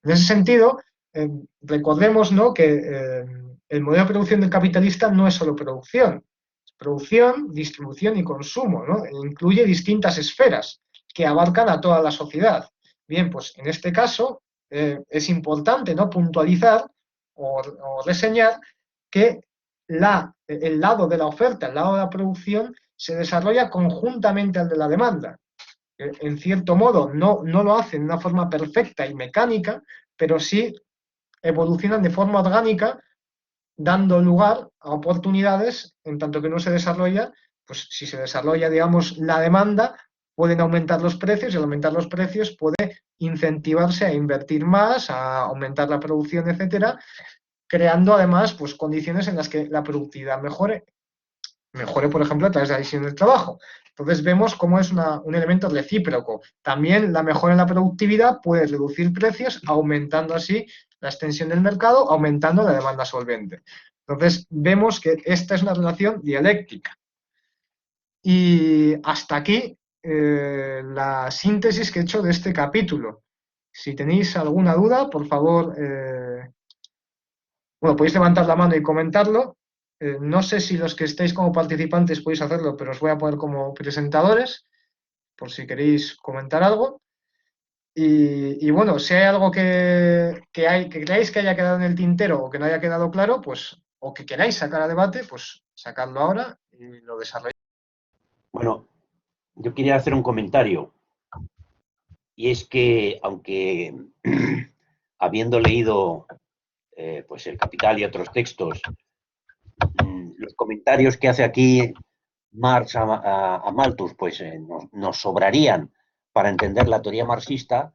En ese sentido, recordemos, ¿no?, que el modelo de producción del capitalista no es solo producción. Es producción, distribución y consumo, ¿no? E incluye distintas esferas que abarcan a toda la sociedad. Bien, pues en este caso es importante, ¿no?, puntualizar o reseñar que el lado de la oferta, el lado de la producción, se desarrolla conjuntamente al de la demanda. En cierto modo, no lo hacen de una forma perfecta y mecánica, pero sí evolucionan de forma orgánica, dando lugar a oportunidades, en tanto que no se desarrolla, pues si se desarrolla, digamos, la demanda, pueden aumentar los precios, y al aumentar los precios puede incentivarse a invertir más, a aumentar la producción, etcétera, creando además pues condiciones en las que la productividad mejore, por ejemplo, a través de la división del trabajo. Entonces vemos cómo es un elemento recíproco. También la mejora en la productividad puede reducir precios, aumentando así la extensión del mercado, aumentando la demanda solvente. Entonces vemos que esta es una relación dialéctica. Y hasta aquí la síntesis que he hecho de este capítulo. Si tenéis alguna duda, por favor, bueno, podéis levantar la mano y comentarlo. No sé si los que estáis como participantes podéis hacerlo, pero os voy a poner como presentadores, por si queréis comentar algo. Y bueno, si hay algo que creáis que haya quedado en el tintero o que no haya quedado claro, pues, o que queráis sacar a debate, pues sacadlo ahora y lo desarrolláis. Bueno, yo quería hacer un comentario, y es que, aunque habiendo leído pues El Capital y otros textos, los comentarios que hace aquí Marx a Malthus pues nos sobrarían para entender la teoría marxista.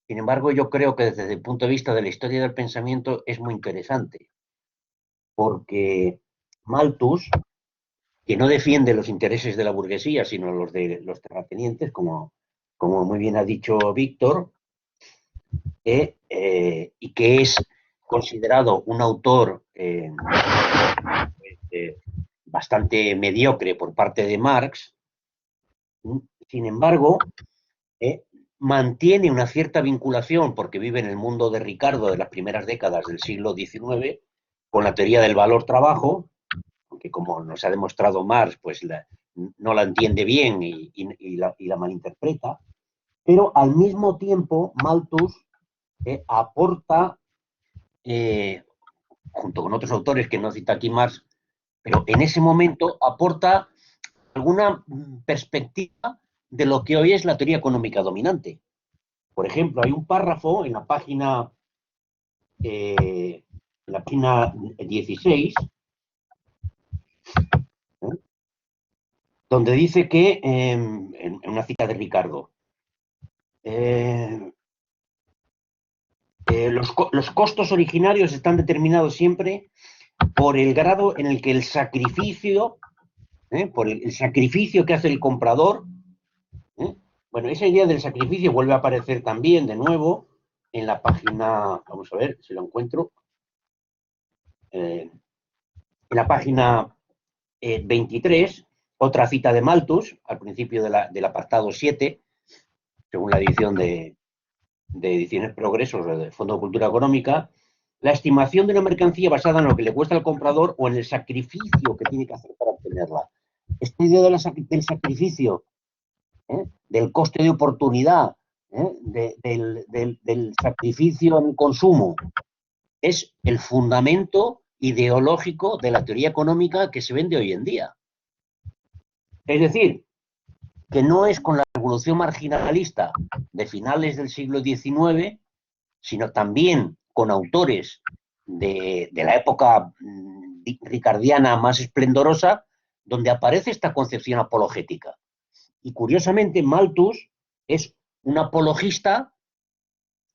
Sin embargo, yo creo que desde el punto de vista de la historia del pensamiento es muy interesante, porque Malthus, que no defiende los intereses de la burguesía, sino los de los terratenientes, como muy bien ha dicho Víctor, y que es considerado un autor bastante mediocre por parte de Marx. Sin embargo, mantiene una cierta vinculación, porque vive en el mundo de Ricardo de las primeras décadas del siglo XIX, con la teoría del valor-trabajo, aunque como nos ha demostrado Marx, pues no la entiende bien y la malinterpreta, pero al mismo tiempo Malthus aporta, junto con otros autores que no cita aquí Marx, pero en ese momento aporta alguna perspectiva de lo que hoy es la teoría económica dominante. Por ejemplo, hay un párrafo en la página 16, donde dice que, en una cita de Ricardo, los costos originarios están determinados siempre por el grado en el que el sacrificio, por el sacrificio que hace el comprador. Bueno, esa idea del sacrificio vuelve a aparecer también de nuevo en la página, vamos a ver si lo encuentro, en la página 23, otra cita de Malthus, al principio del apartado 7, según la edición de Ediciones Progresos del Fondo de Cultura Económica: la estimación de una mercancía basada en lo que le cuesta al comprador o en el sacrificio que tiene que hacer para obtenerla. Esta idea del sacrificio, del coste de oportunidad, del sacrificio en el consumo, es el fundamento ideológico de la teoría económica que se vende hoy en día. Es decir, que no es con la revolución marginalista de finales del siglo XIX, sino también con autores de la época ricardiana más esplendorosa, donde aparece esta concepción apologética. Y curiosamente, Malthus es un apologista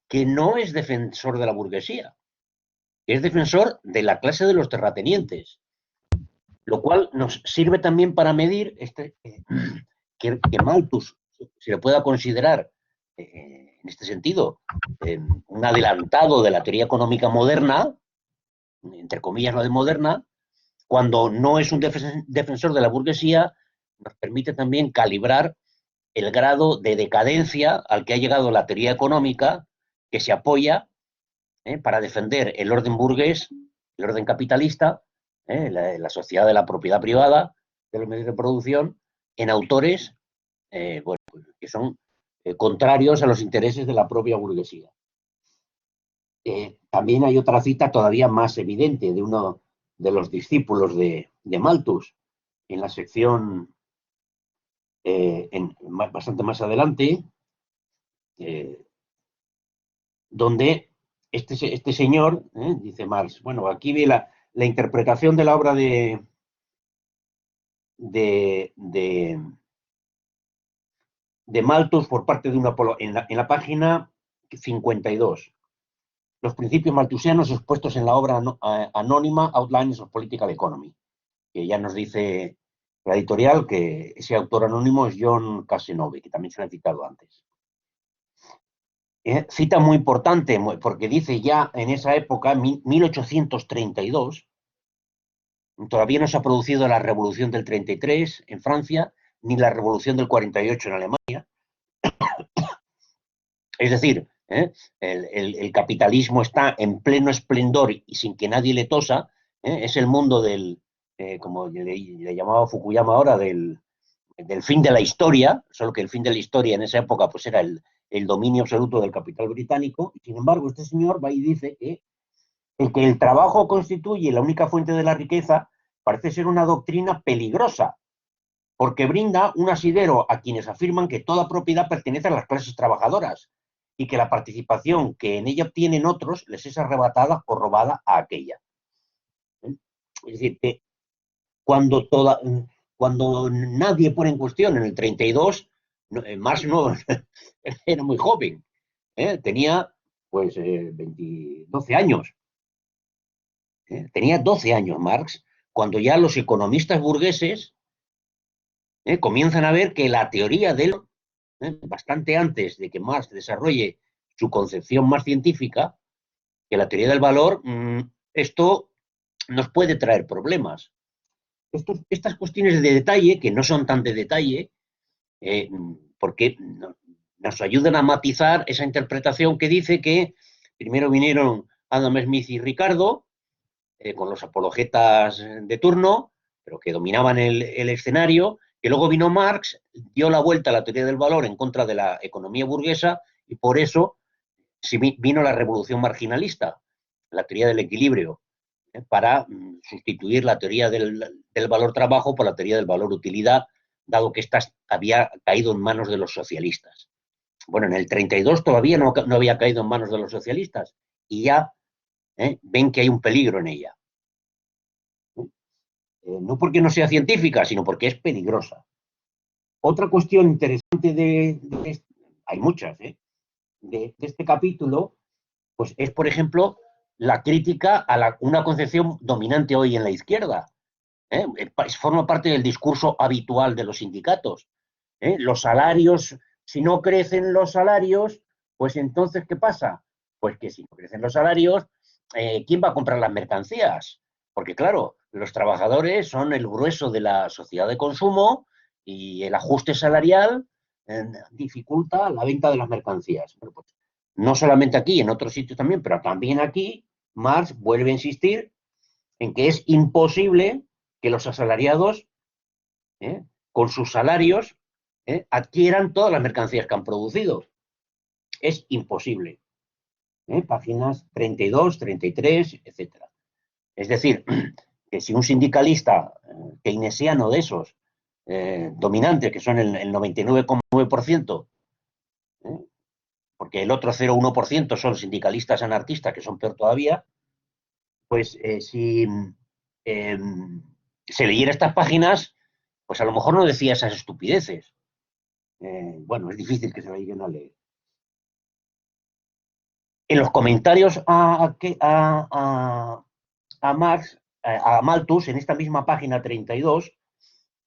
que no es defensor de la burguesía, es defensor de la clase de los terratenientes, lo cual nos sirve también para medir que Malthus se le pueda considerar, en este sentido, un adelantado de la teoría económica moderna, entre comillas la de moderna, cuando no es un defensor de la burguesía, nos permite también calibrar el grado de decadencia al que ha llegado la teoría económica, que se apoya para defender el orden burgués, el orden capitalista, la sociedad de la propiedad privada, de los medios de producción, en autores bueno, que son contrarios a los intereses de la propia burguesía. También hay otra cita todavía más evidente de uno de los discípulos de Malthus, en la sección bastante más adelante, donde este señor, dice Marx, bueno, aquí ve la interpretación de la obra de Malthus por parte de una en la página 52. Los principios malthusianos expuestos en la obra anónima Outlines of Political Economy, que ya nos dice la editorial que ese autor anónimo es John Cazenove, que también se lo he citado antes. Cita muy importante, porque dice ya en esa época, 1832, todavía no se ha producido la revolución del 33 en Francia, ni la revolución del 48 en Alemania. Es decir, el capitalismo está en pleno esplendor y sin que nadie le tosa. Es el mundo del, como le llamaba Fukuyama ahora, del fin de la historia, solo que el fin de la historia en esa época pues era el dominio absoluto del capital británico. Sin embargo, este señor va y dice que el trabajo constituye la única fuente de la riqueza parece ser una doctrina peligrosa, porque brinda un asidero a quienes afirman que toda propiedad pertenece a las clases trabajadoras y que la participación que en ella obtienen otros les es arrebatada o robada a aquella. Es decir, que cuando nadie pone en cuestión en el 32, Marx no era muy joven, tenía pues 12 años. Tenía 12 años Marx, cuando ya los economistas burgueses comienzan a ver que la teoría de él, bastante antes de que Marx desarrolle su concepción más científica, que la teoría del valor, esto nos puede traer problemas. Estas cuestiones de detalle, que no son tan de detalle, porque nos ayudan a matizar esa interpretación que dice que primero vinieron Adam Smith y Ricardo, con los apologetas de turno, pero que dominaban el escenario, que luego vino Marx, dio la vuelta a la teoría del valor en contra de la economía burguesa, y por eso vino la revolución marginalista, la teoría del equilibrio, para sustituir la teoría del valor trabajo por la teoría del valor utilidad, dado que ésta había caído en manos de los socialistas. Bueno, en el 32 todavía no había caído en manos de los socialistas, y ya ven que hay un peligro en ella. No porque no sea científica, sino porque es peligrosa. Otra cuestión interesante hay muchas, de este capítulo, pues es, por ejemplo, la crítica a una concepción dominante hoy en la izquierda. Forma parte del discurso habitual de los sindicatos. Los salarios, si no crecen los salarios, pues entonces, ¿qué pasa? Pues que si no crecen los salarios, ¿quién va a comprar las mercancías? Porque claro, los trabajadores son el grueso de la sociedad de consumo y el ajuste salarial dificulta la venta de las mercancías. Bueno, pues, no solamente aquí, en otros sitios también, pero también aquí, Marx vuelve a insistir en que es imposible que los asalariados, con sus salarios, adquieran todas las mercancías que han producido. Es imposible. Páginas 32, 33, etc. Es decir, que si un sindicalista keynesiano de esos dominantes, que son el 99,9%, porque el otro 0,1% son sindicalistas anarquistas, que son peor todavía, pues si se leyera estas páginas, pues a lo mejor no decía esas estupideces. Bueno, es difícil que se lo lleguen a leer. En los comentarios a Marx, a Malthus, en esta misma página 32,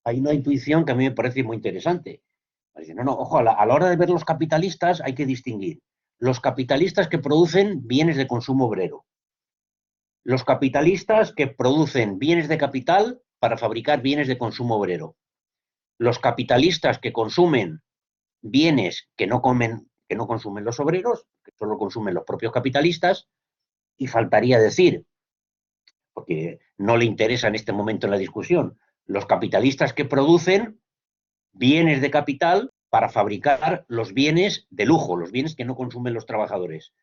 hay una intuición que a mí me parece muy interesante. No, no, ojo, a la hora de ver los capitalistas hay que distinguir los capitalistas que producen bienes de consumo obrero, los capitalistas que producen bienes de capital para fabricar bienes de consumo obrero, los capitalistas que consumen bienes que no consumen los obreros, que solo consumen los propios capitalistas, y faltaría decir, porque no le interesa en este momento en la discusión, los capitalistas que producen bienes de capital para fabricar los bienes de lujo, los bienes que no consumen los trabajadores.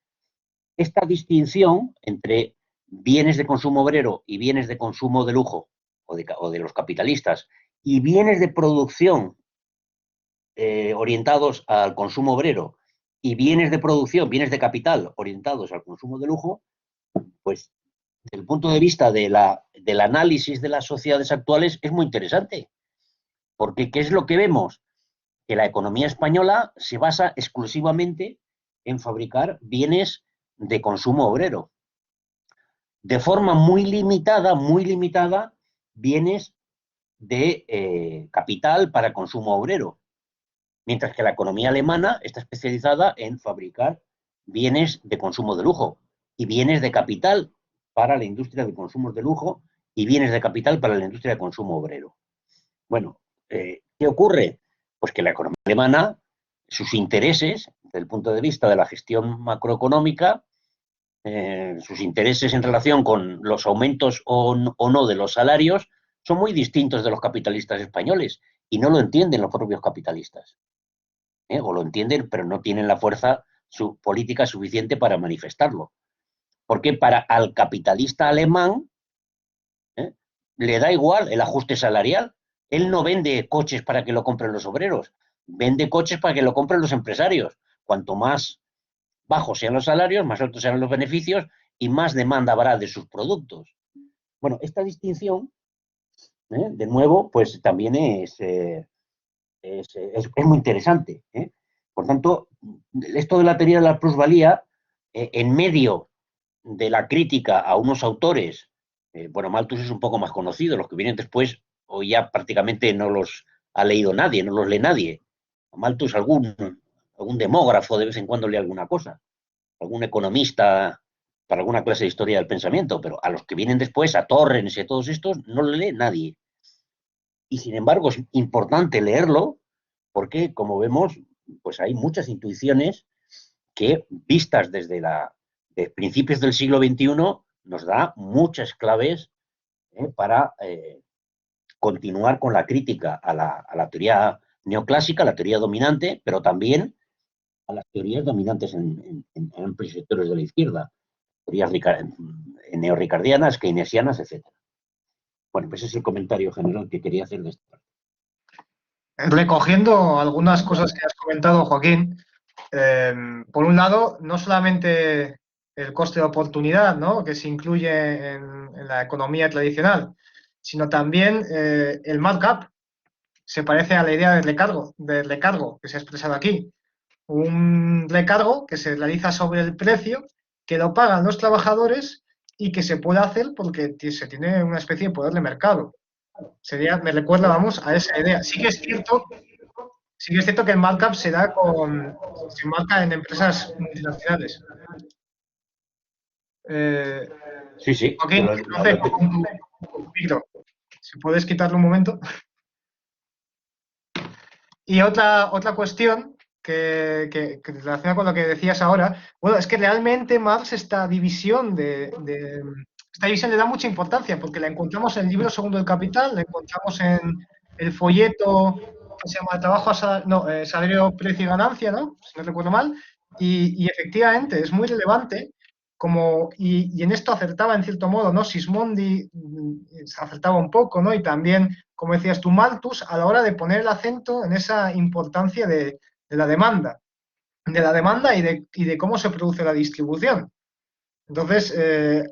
Esta distinción entre bienes de consumo obrero y bienes de consumo de lujo, o de los capitalistas, y bienes de producción orientados al consumo obrero, y bienes de producción, bienes de capital orientados al consumo de lujo, pues desde el punto de vista del análisis de las sociedades actuales es muy interesante. Porque ¿qué es lo que vemos? Que la economía española se basa exclusivamente en fabricar bienes de consumo obrero. De forma muy limitada, bienes de capital para consumo obrero. Mientras que la economía alemana está especializada en fabricar bienes de consumo de lujo y bienes de capital para la industria de consumos de lujo y bienes de capital para la industria de consumo obrero. Bueno, ¿qué ocurre? Pues que la economía alemana, sus intereses, desde el punto de vista de la gestión macroeconómica, sus intereses en relación con los aumentos o no de los salarios, son muy distintos de los capitalistas españoles y no lo entienden los propios capitalistas. O lo entienden, pero no tienen la fuerza política suficiente para manifestarlo. Porque para al capitalista alemán le da igual el ajuste salarial. Él no vende coches para que lo compren los obreros, vende coches para que lo compren los empresarios. Cuanto más bajos sean los salarios, más altos serán los beneficios y más demanda habrá de sus productos. Bueno, esta distinción, de nuevo, pues también es muy interesante. Por tanto, esto de la teoría de la plusvalía, en medio de la crítica a unos autores, bueno, Malthus es un poco más conocido, los que vienen después, hoy ya prácticamente no los ha leído nadie, no los lee nadie. A Malthus algún demógrafo de vez en cuando lee alguna cosa, algún economista para alguna clase de historia del pensamiento, pero a los que vienen después, a Torrens y a todos estos, no lo lee nadie. Y sin embargo es importante leerlo porque, como vemos, pues hay muchas intuiciones que, vistas desde principios del siglo XXI, nos da muchas claves para continuar con la crítica a la teoría neoclásica, la teoría dominante, pero también a las teorías dominantes en amplios sectores de la izquierda, teorías neorricardianas, keynesianas, etc. Bueno, pues ese es el comentario general que quería hacer de esta parte. Recogiendo algunas cosas que has comentado, Joaquín, por un lado, no solamente el coste de oportunidad, ¿no?, que se incluye en la economía tradicional, sino también el markup. Se parece a la idea del recargo que se ha expresado aquí. Un recargo que se realiza sobre el precio, que lo pagan los trabajadores y que se puede hacer porque se tiene una especie de poder de mercado. Me recuerda, vamos, a esa idea. Sí que es cierto que el markup se marca en empresas multinacionales. Sí. Joaquín, no sé, micro, si puedes quitarlo un momento. Y otra cuestión que relaciona con lo que decías ahora, bueno, es que realmente Marx esta división le da mucha importancia, porque la encontramos en el libro segundo del Capital, la encontramos en el folleto que se llama Trabajo Salario, Precio y Ganancia, ¿no?, si no recuerdo mal, y efectivamente es muy relevante, y en esto acertaba en cierto modo, ¿no?, Sismondi acertaba un poco, ¿no?, y también, como decías tú, Malthus, a la hora de poner el acento en esa importancia de la demanda y de cómo se produce la distribución. Entonces,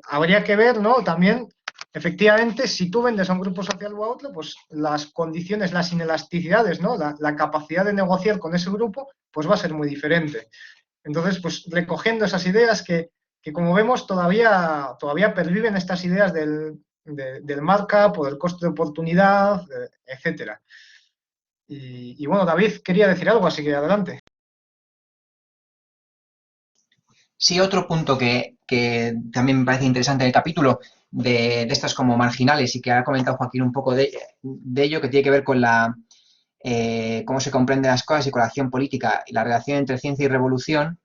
habría que ver, ¿no?, también, efectivamente, si tú vendes a un grupo social o a otro, pues las condiciones, las inelasticidades, ¿no?, la capacidad de negociar con ese grupo, pues va a ser muy diferente. Entonces, pues recogiendo esas ideas que como vemos, todavía perviven estas ideas del markup o del coste de oportunidad, etcétera. Y bueno, David quería decir algo, así que adelante. Sí, otro punto que también me parece interesante en el capítulo de estas como marginales y que ha comentado Joaquín un poco de ello, que tiene que ver con cómo se comprenden las cosas y con la acción política y la relación entre ciencia y revolución.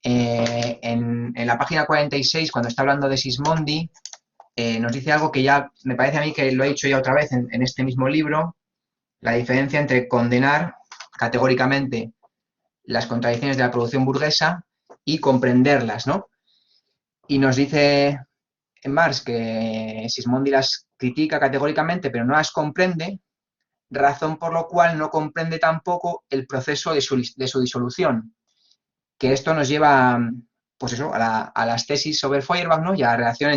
En la página 46, cuando está hablando de Sismondi, nos dice algo que ya me parece a mí que lo he dicho ya otra vez en este mismo libro, la diferencia entre condenar categóricamente las contradicciones de la producción burguesa y comprenderlas, ¿no? Y nos dice en Marx que Sismondi las critica categóricamente, pero no las comprende, razón por lo cual no comprende tampoco el proceso de su disolución, que esto nos lleva, pues eso, a las tesis sobre Feuerbach, ¿no? Y a la relación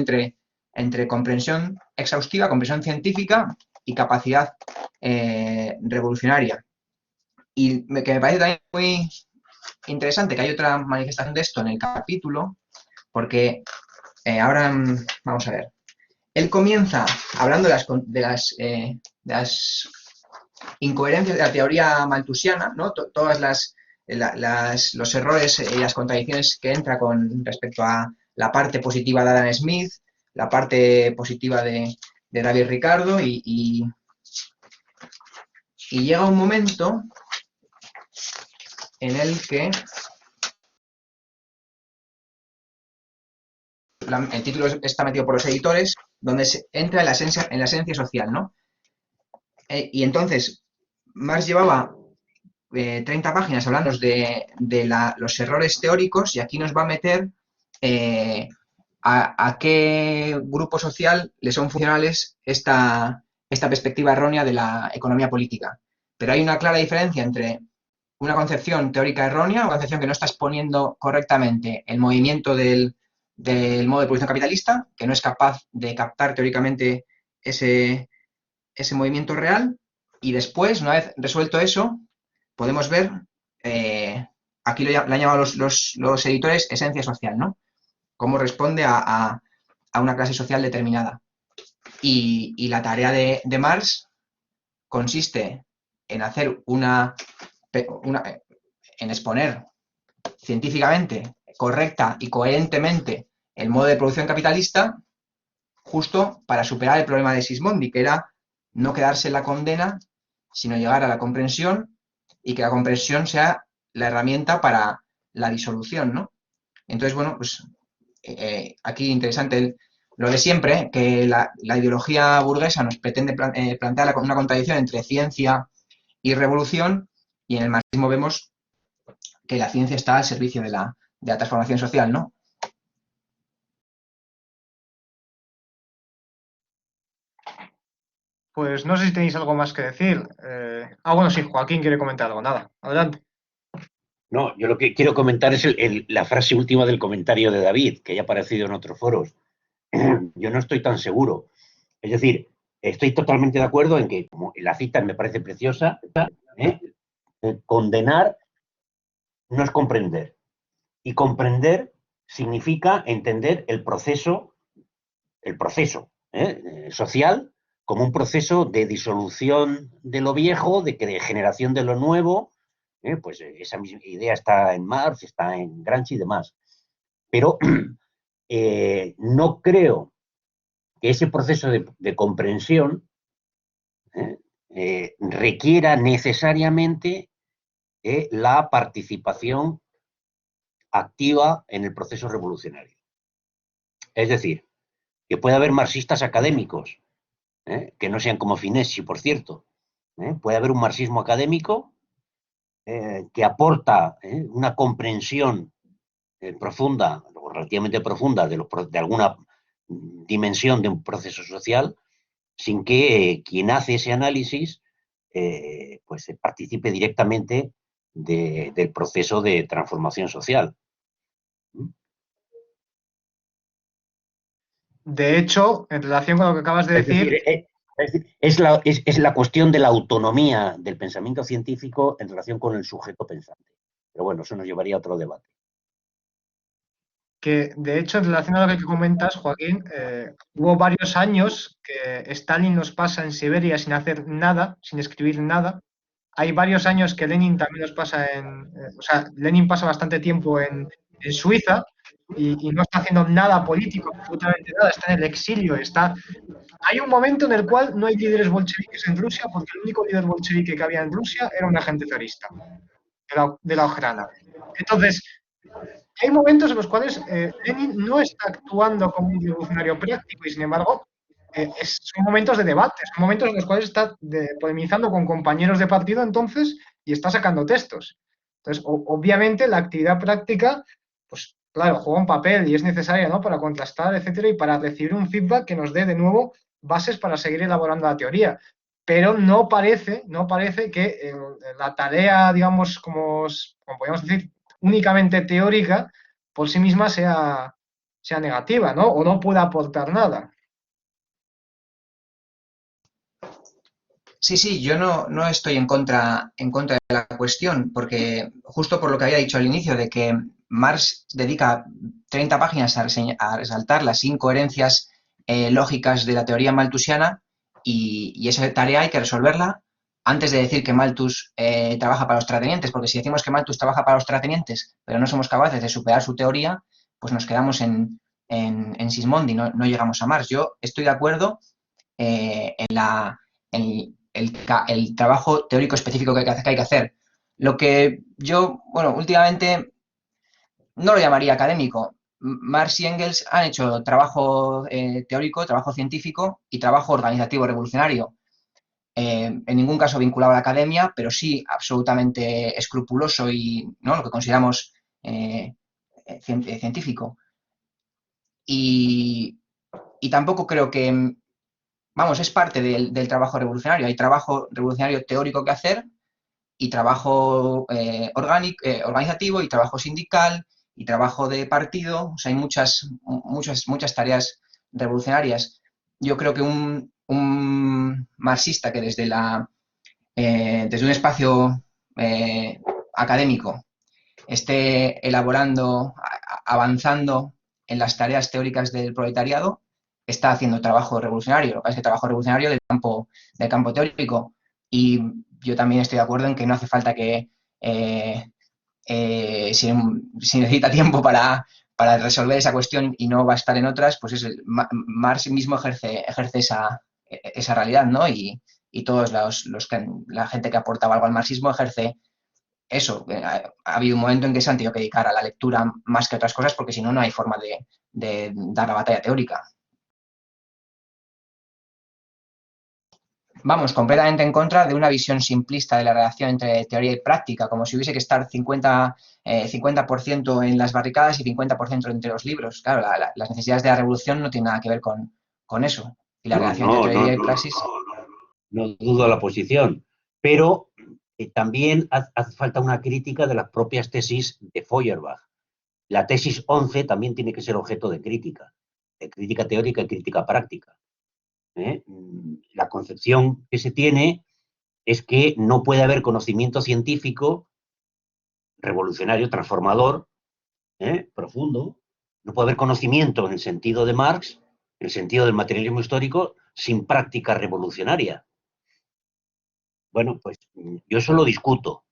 entre comprensión exhaustiva, comprensión científica y capacidad revolucionaria. Y que me parece también muy interesante que hay otra manifestación de esto en el capítulo, porque ahora vamos a ver. Él comienza hablando de las incoherencias de la teoría malthusiana, ¿no? Todas los errores y las contradicciones que entra con respecto a la parte positiva de Adam Smith, la parte positiva de David Ricardo, y llega un momento en el que el título está metido por los editores, donde se entra en la esencia social, ¿no? Y entonces, Marx llevaba 30 páginas hablando de los errores teóricos y aquí nos va a meter a qué grupo social le son funcionales esta perspectiva errónea de la economía política. Pero hay una clara diferencia entre una concepción teórica errónea, una concepción que no está exponiendo correctamente el movimiento del modo de producción capitalista, que no es capaz de captar teóricamente ese movimiento real, y después, una vez resuelto eso, podemos ver, aquí le han llamado los editores esencia social, ¿no? Cómo responde a una clase social determinada. Y la tarea de Marx consiste en hacer en exponer científicamente, correcta y coherentemente el modo de producción capitalista, justo para superar el problema de Sismondi, que era no quedarse en la condena, sino llegar a la comprensión y que la comprensión sea la herramienta para la disolución, ¿no? Entonces, bueno, pues aquí interesante lo de siempre, que la ideología burguesa nos pretende plantear una contradicción entre ciencia y revolución, y en el marxismo vemos que la ciencia está al servicio de la transformación social, ¿no? Pues no sé si tenéis algo más que decir. Bueno, sí, Joaquín quiere comentar algo. Nada, adelante. No, yo lo que quiero comentar es la frase última del comentario de David, que ya ha aparecido en otros foros. Yo no estoy tan seguro. Es decir, estoy totalmente de acuerdo en que, como la cita me parece preciosa, ¿eh? Condenar no es comprender. Y comprender significa entender el proceso social como un proceso de disolución de lo viejo, de generación de lo nuevo. Pues esa misma idea está en Marx, está en Gramsci y demás. Pero no creo que ese proceso de comprensión requiera necesariamente la participación activa en el proceso revolucionario. Es decir, que puede haber marxistas académicos, que no sean como Fineschi, por cierto. Puede haber un marxismo académico que aporta una comprensión profunda o relativamente profunda de alguna dimensión de un proceso social, sin que quien hace ese análisis pues participe directamente del proceso de transformación social. De hecho, en relación con lo que acabas de Es decir, decir, es la cuestión de la autonomía del pensamiento científico en relación con el sujeto pensante. Pero bueno, eso nos llevaría a otro debate. que, de hecho, en relación a lo que comentas, Joaquín, hubo varios años que Stalin los pasa en Siberia sin hacer nada, sin escribir nada. Hay varios años que Lenin también los pasa o sea, Lenin pasa bastante tiempo en Suiza y no está haciendo nada político, absolutamente nada, está en el exilio, hay un momento en el cual no hay líderes bolcheviques en Rusia porque el único líder bolchevique que había en Rusia era un agente zarista de la Ojrana. Entonces, hay momentos en los cuales Lenin no está actuando como un revolucionario práctico y, sin embargo, son momentos de debate, son momentos en los cuales está polemizando con compañeros de partido entonces y está sacando textos. Entonces, obviamente, la actividad práctica, pues claro, juega un papel y es necesaria, ¿no?, para contrastar, etcétera, y para recibir un feedback que nos dé de nuevo bases para seguir elaborando la teoría. Pero no parece que la tarea, digamos, como podríamos decir, únicamente teórica, por sí misma sea negativa, ¿no? O no pueda aportar nada. Sí, sí, yo no estoy en contra de la cuestión, porque justo por lo que había dicho al inicio, de que Marx dedica 30 páginas a resaltar las incoherencias lógicas de la teoría malthusiana, y esa tarea hay que resolverla antes de decir que Malthus trabaja para los terratenientes, porque si decimos que Malthus trabaja para los terratenientes, pero no somos capaces de superar su teoría, pues nos quedamos en Sismondi, no llegamos a Marx. Yo estoy de acuerdo en el trabajo teórico específico que hay que hacer. Lo que yo, bueno, últimamente no lo llamaría académico. Marx y Engels han hecho trabajo teórico, trabajo científico y trabajo organizativo revolucionario. En ningún caso vinculado a la academia, pero sí absolutamente escrupuloso y, ¿no?, lo que consideramos científico. Y tampoco creo que, vamos, es parte del trabajo revolucionario. Hay trabajo revolucionario teórico que hacer y trabajo organizativo y trabajo sindical y trabajo de partido. O sea, hay muchas tareas revolucionarias. Yo creo que un marxista que desde un espacio académico esté elaborando, avanzando en las tareas teóricas del proletariado, está haciendo trabajo revolucionario. Lo que pasa es que trabajo revolucionario del campo teórico. Y yo también estoy de acuerdo en que no hace falta que, si necesita tiempo para resolver esa cuestión y no va a estar en otras, pues Marx mismo ejerce esa realidad, ¿no? Y todos la gente que aportaba algo al marxismo ejerce eso. Ha habido un momento en que se han tenido que dedicar a la lectura más que a otras cosas, porque si no, no hay forma de dar la batalla teórica. Vamos, completamente en contra de una visión simplista de la relación entre teoría y práctica, como si hubiese que estar 50% en las barricadas y 50% entre los libros. Claro, las necesidades de la revolución no tienen nada que ver con eso. Y la No, relación entre no, no, teoría y no, praxis. no dudo la posición, pero también hace falta una crítica de las propias tesis de Feuerbach. La tesis 11 también tiene que ser objeto de crítica teórica y crítica práctica. La concepción que se tiene es que no puede haber conocimiento científico revolucionario, transformador, profundo, no puede haber conocimiento en el sentido de Marx, en el sentido del materialismo histórico, sin práctica revolucionaria. Bueno, pues yo eso lo discuto.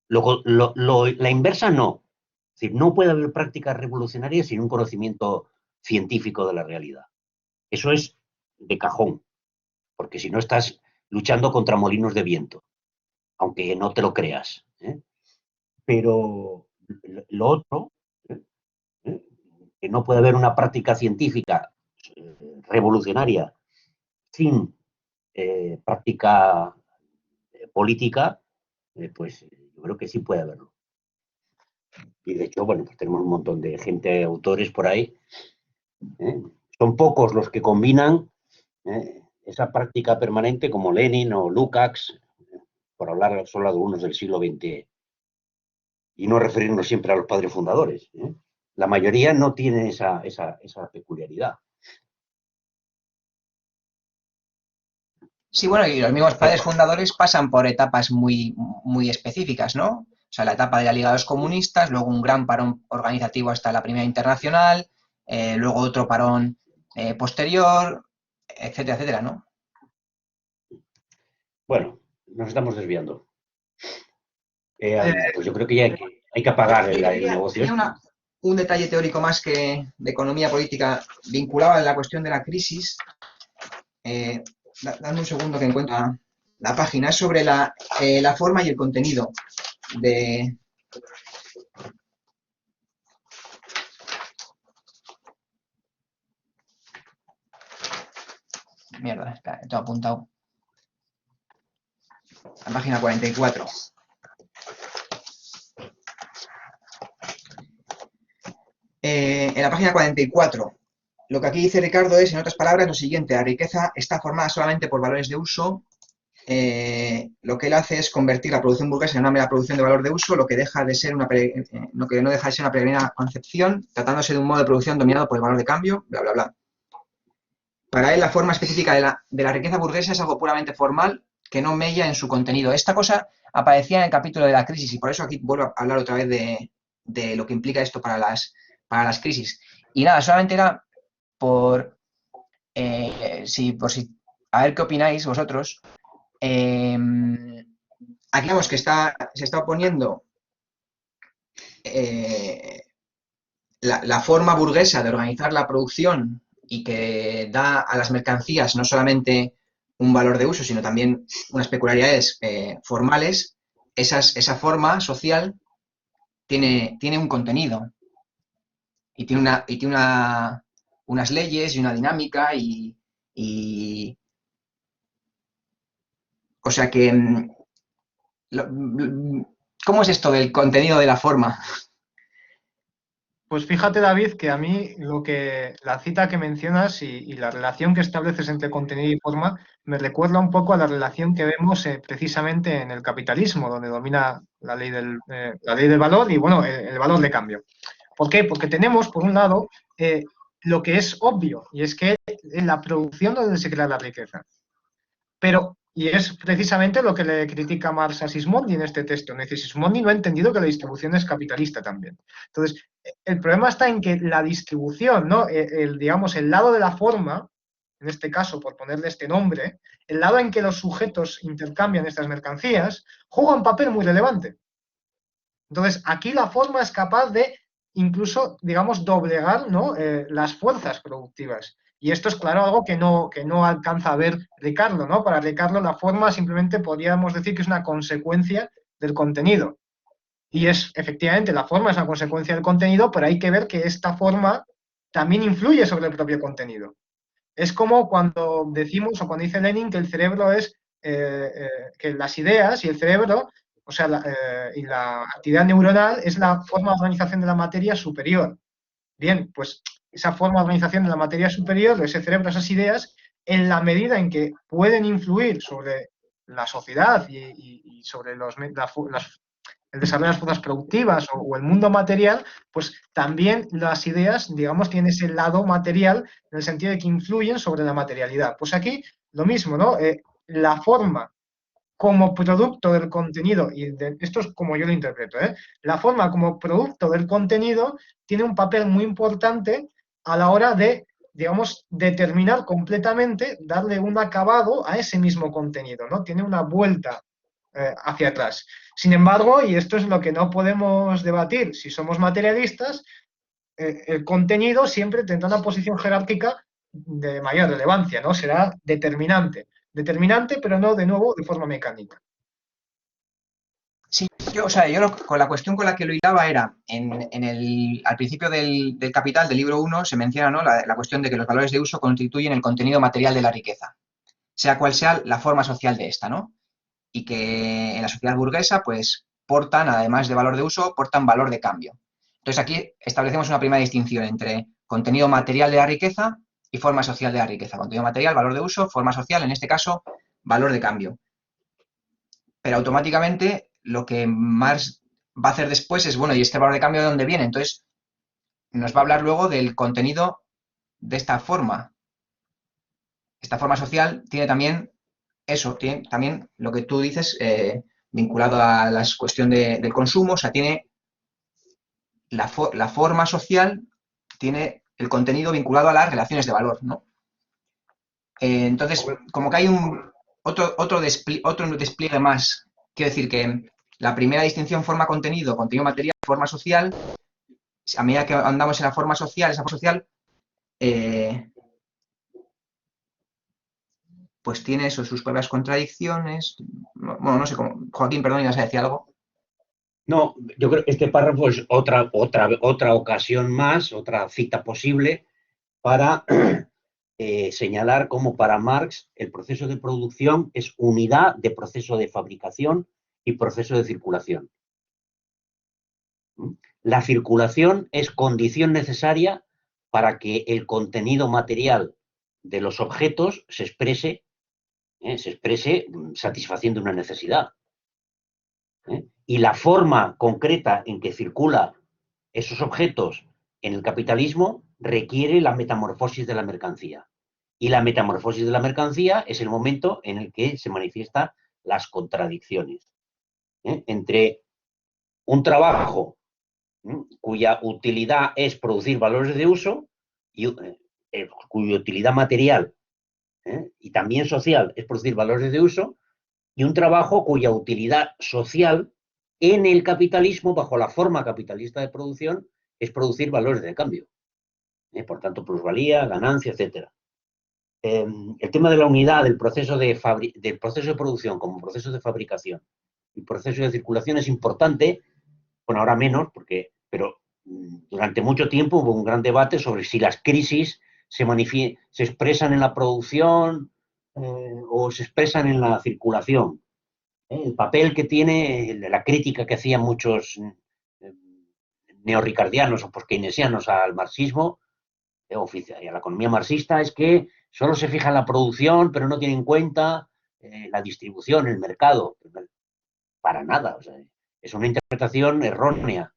La inversa no. Es decir, no puede haber práctica revolucionaria sin un conocimiento científico de la realidad. Eso es de cajón, porque si no estás luchando contra molinos de viento, aunque no te lo creas. Pero lo otro, ¿eh? Que no puede haber una práctica científica revolucionaria sin práctica política, pues yo creo que sí puede haberlo. Y de hecho, bueno, pues tenemos un montón de gente, autores por ahí. Son pocos los que combinan esa práctica permanente como Lenin o Lukács, por hablar solo de algunos del siglo XX y no referirnos siempre a los padres fundadores. La mayoría no tiene esa peculiaridad. Sí, bueno, y los mismos padres fundadores pasan por etapas muy, muy específicas, ¿no? sea, la etapa de la Liga de los Comunistas, luego un gran parón organizativo hasta la Primera Internacional, luego otro parón posterior, etcétera, etcétera, ¿no? Bueno, nos estamos desviando. Eh, Pues yo creo que ya hay que apagar el negocio. Tenía un detalle teórico más que de economía política vinculado a la cuestión de la crisis. Dame un segundo que encuentro la página. Es sobre la forma y el contenido de... Mierda, espera, todo apuntado. La página 44. En la página 44, lo que aquí dice Ricardo es, en otras palabras, lo siguiente: la riqueza está formada solamente por valores de uso. Lo que él hace es convertir la producción burguesa en una mera producción de valor de uso, lo que deja de ser lo que no deja de ser una peregrina concepción, tratándose de un modo de producción dominado por el valor de cambio, bla, bla, bla. Para él, la forma específica de la riqueza burguesa es algo puramente formal que no mella en su contenido. Esta cosa aparecía en el capítulo de la crisis y por eso aquí vuelvo a hablar otra vez de lo que implica esto para las crisis. Y nada, solamente era por si a ver qué opináis vosotros. Aquí vemos que se está oponiendo la forma burguesa de organizar la producción y que da a las mercancías no solamente un valor de uso, sino también unas peculiaridades formales. Esa forma social tiene un contenido y tiene unas leyes y una dinámica o sea que ¿cómo es esto del contenido de la forma? Pues fíjate, David, que a mí la cita que mencionas y la relación que estableces entre contenido y forma me recuerda un poco a la relación que vemos precisamente en el capitalismo, donde domina la ley del valor y, bueno, el valor de cambio. ¿Por qué? Porque tenemos, por un lado, lo que es obvio, y es que en la producción donde se crea la riqueza. Pero, y es precisamente lo que le critica Marx a Sismondi en este texto. Sismondi no ha entendido que la distribución es capitalista también. Entonces, el problema está en que la distribución, ¿no? Digamos, el lado de la forma, en este caso, por ponerle este nombre, el lado en que los sujetos intercambian estas mercancías, juega un papel muy relevante. Entonces, aquí la forma es capaz de incluso, digamos, doblegar, ¿no? Las fuerzas productivas. Y esto es, claro, algo que no alcanza a ver Ricardo, ¿no? Para Ricardo la forma simplemente podríamos decir que es una consecuencia del contenido. Y efectivamente, la forma es una consecuencia del contenido, pero hay que ver que esta forma también influye sobre el propio contenido. Es como cuando decimos, o cuando dice Lenin, que el cerebro que las ideas y el cerebro, o sea, y la actividad neuronal es la forma de organización de la materia superior. Bien, pues esa forma de organización de la materia superior, de ese cerebro, esas ideas, en la medida en que pueden influir sobre la sociedad y sobre el desarrollo de las fuerzas productivas o el mundo material, pues también las ideas, digamos, tienen ese lado material en el sentido de que influyen sobre la materialidad. Pues aquí lo mismo, ¿no? La forma como producto del contenido, y esto es como yo lo interpreto, la forma como producto del contenido tiene un papel muy importante a la hora de, digamos, determinar completamente, darle un acabado a ese mismo contenido, ¿no? Tiene una vuelta hacia atrás. Sin embargo, y esto es lo que no podemos debatir si somos materialistas, el contenido siempre tendrá una posición jerárquica de mayor relevancia, ¿no? Será determinante. Determinante, pero no, de nuevo, de forma mecánica. Sí, yo con la cuestión con la que lo hilaba era, al principio del Capital, del libro 1, se menciona, ¿no?, la cuestión de que los valores de uso constituyen el contenido material de la riqueza, sea cual sea la forma social de esta, ¿no? Y que en la sociedad burguesa, pues, además de valor de uso, portan valor de cambio. Entonces aquí establecemos una primera distinción entre contenido material de la riqueza y forma social de la riqueza. Contenido material, valor de uso; forma social, en este caso, valor de cambio. Pero automáticamente lo que Marx va a hacer después es, bueno, ¿y este valor de cambio de dónde viene? Entonces nos va a hablar luego del contenido de esta forma. Esta forma social tiene también eso, tiene también lo que tú dices, vinculado a la cuestión del consumo, o sea, tiene la forma social, tiene el contenido vinculado a las relaciones de valor, ¿no? Entonces, como que hay otro despliegue más. Quiero decir que la primera distinción forma-contenido, contenido material, forma social, a medida que andamos en la forma social, esa forma social, pues tiene eso, sus propias contradicciones. Bueno, no sé cómo. Joaquín, perdón, ibas a decir algo. No, yo creo que este párrafo es otra ocasión más, otra cita posible para señalar cómo para Marx el proceso de producción es unidad de proceso de fabricación y proceso de circulación. La circulación es condición necesaria para que el contenido material de los objetos se exprese satisfaciendo una necesidad. Y la forma concreta en que circula esos objetos en el capitalismo requiere la metamorfosis de la mercancía. Y la metamorfosis de la mercancía es el momento en el que se manifiestan las contradicciones entre un trabajo cuya utilidad es producir valores de uso y cuya utilidad material y también social es producir valores de uso, y un trabajo cuya utilidad social en el capitalismo, bajo la forma capitalista de producción, es producir valores de cambio. Por tanto, plusvalía, ganancia, etc. El tema de la unidad del proceso de producción como proceso de fabricación y proceso de circulación es importante, bueno, ahora menos, pero durante mucho tiempo hubo un gran debate sobre si las crisis se expresan en la producción o se expresan en la circulación. El papel que tiene la crítica que hacían muchos neorricardianos o post-keynesianos al marxismo y a la economía marxista es que solo se fija en la producción, pero no tiene en cuenta la distribución, el mercado. Para nada. O sea, es una interpretación errónea.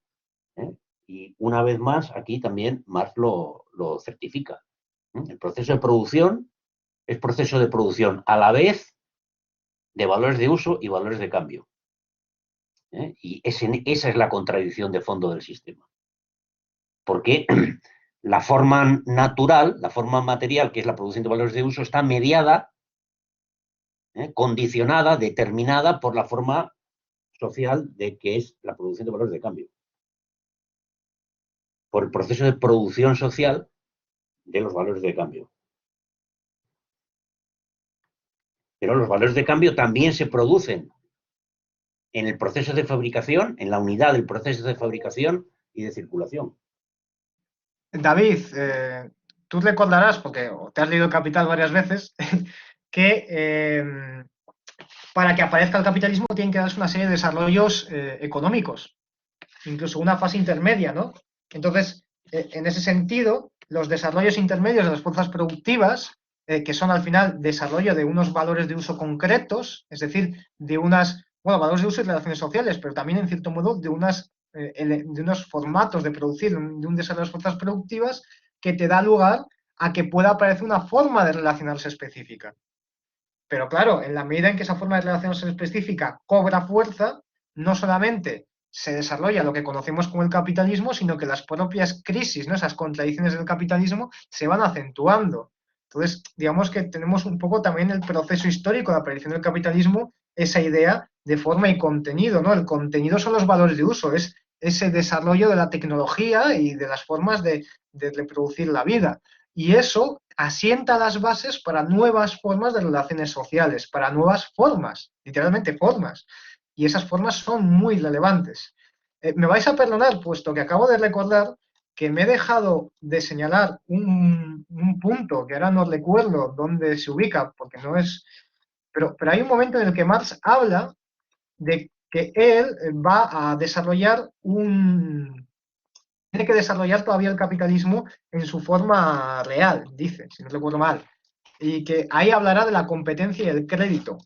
Y una vez más, aquí también Marx lo certifica. El proceso de producción es proceso de producción a la vez de valores de uso y valores de cambio. Y esa es la contradicción de fondo del sistema. Porque la forma natural, la forma material, que es la producción de valores de uso, está mediada, condicionada, determinada por la forma social de que es la producción de valores de cambio. Por el proceso de producción social de los valores de cambio. Pero los valores de cambio también se producen en el proceso de fabricación, en la unidad del proceso de fabricación y de circulación. David, tú recordarás, porque te has leído Capital varias veces, que para que aparezca el capitalismo tienen que darse una serie de desarrollos económicos, incluso una fase intermedia, ¿no? Entonces, en ese sentido, los desarrollos intermedios de las fuerzas productivas, que son al final desarrollo de unos valores de uso concretos, es decir, de valores de uso y relaciones sociales, pero también, en cierto modo, de unos formatos de producir, de un desarrollo de las fuerzas productivas que te da lugar a que pueda aparecer una forma de relacionarse específica. Pero claro, en la medida en que esa forma de relacionarse específica cobra fuerza, no solamente se desarrolla lo que conocemos como el capitalismo, sino que las propias crisis, ¿no? Esas contradicciones del capitalismo se van acentuando. Entonces, digamos que tenemos un poco también el proceso histórico de aparición del capitalismo, esa idea de forma y contenido, ¿no? El contenido son los valores de uso, es ese desarrollo de la tecnología y de las formas de reproducir la vida. Y eso asienta las bases para nuevas formas de relaciones sociales, para nuevas formas, literalmente formas. Y esas formas son muy relevantes. Me vais a perdonar, puesto que acabo de recordar que me he dejado de señalar un punto que ahora no recuerdo dónde se ubica, porque no es... Pero hay un momento en el que Marx habla de que él va a desarrollar tiene que desarrollar todavía el capitalismo en su forma real, dice, si no recuerdo mal, y que ahí hablará de la competencia y el crédito.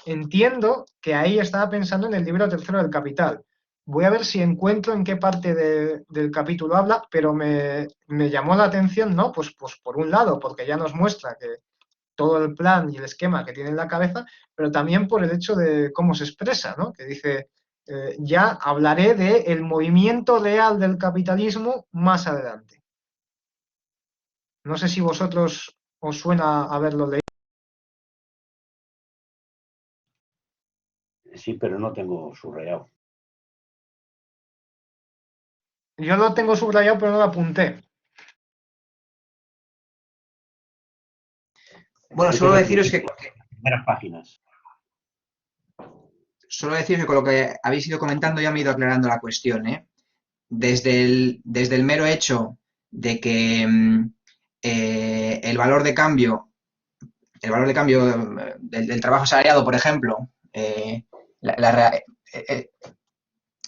Entiendo que ahí estaba pensando en el libro tercero del Capital. Voy a ver si encuentro en qué parte del capítulo habla, pero me llamó la atención, ¿no? Pues por un lado, porque ya nos muestra todo el plan y el esquema que tiene en la cabeza, pero también por el hecho de cómo se expresa, ¿no? Que dice, ya hablaré del movimiento real del capitalismo más adelante. No sé si vosotros os suena haberlo leído. Sí, pero no tengo subrayado. Yo lo tengo subrayado, pero no lo apunté. Bueno, Yo solo tengo al deciros que principio, primeras páginas. Solo deciros que con lo que habéis ido comentando ya me he ido aclarando la cuestión, ¿eh? Desde el mero hecho de que el valor de cambio, del trabajo asalariado, por ejemplo, la- la rea- eh,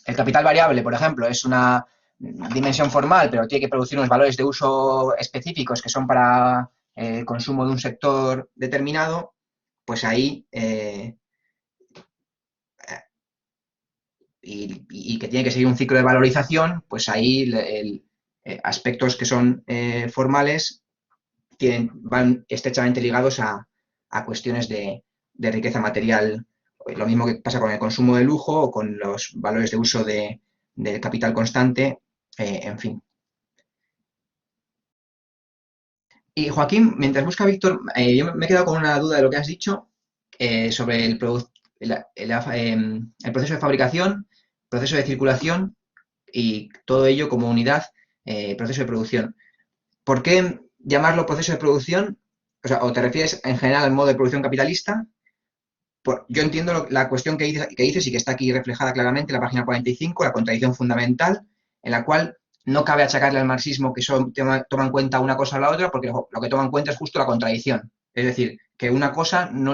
el capital variable, por ejemplo, es una dimensión formal, pero tiene que producir unos valores de uso específicos que son para el consumo de un sector determinado, pues ahí y que tiene que seguir un ciclo de valorización, pues ahí aspectos que son formales van estrechamente ligados a cuestiones de riqueza material. Lo mismo que pasa con el consumo de lujo o con los valores de uso del capital constante, en fin. Y Joaquín, mientras busca Víctor, yo me he quedado con una duda de lo que has dicho sobre el proceso de fabricación, proceso de circulación y todo ello como unidad, proceso de producción. ¿Por qué llamarlo proceso de producción? O sea, ¿o te refieres en general al modo de producción capitalista? Yo entiendo la cuestión que dices y que está aquí reflejada claramente en la página 45, la contradicción fundamental, en la cual no cabe achacarle al marxismo que solo toma en cuenta una cosa o la otra, porque lo que toma en cuenta es justo la contradicción. Es decir, que una cosa no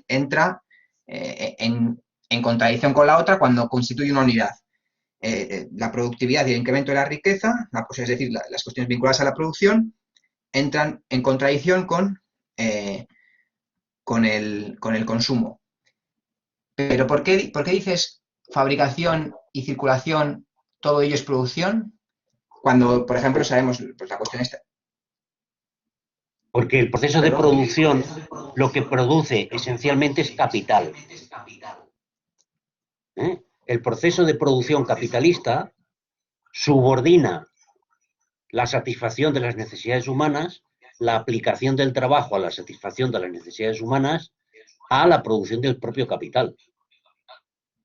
entra en contradicción con la otra cuando constituye una unidad. La productividad y el incremento de la riqueza, es decir, las cuestiones vinculadas a la producción, entran en contradicción con el consumo. Pero ¿por qué dices fabricación y circulación, todo ello es producción? Cuando, por ejemplo, sabemos, pues la cuestión está. Porque el proceso de Perdón. producción lo que produce esencialmente es capital. ¿Eh? El proceso de producción capitalista subordina la satisfacción de las necesidades humanas, la aplicación del trabajo a la satisfacción de las necesidades humanas, a la producción del propio capital.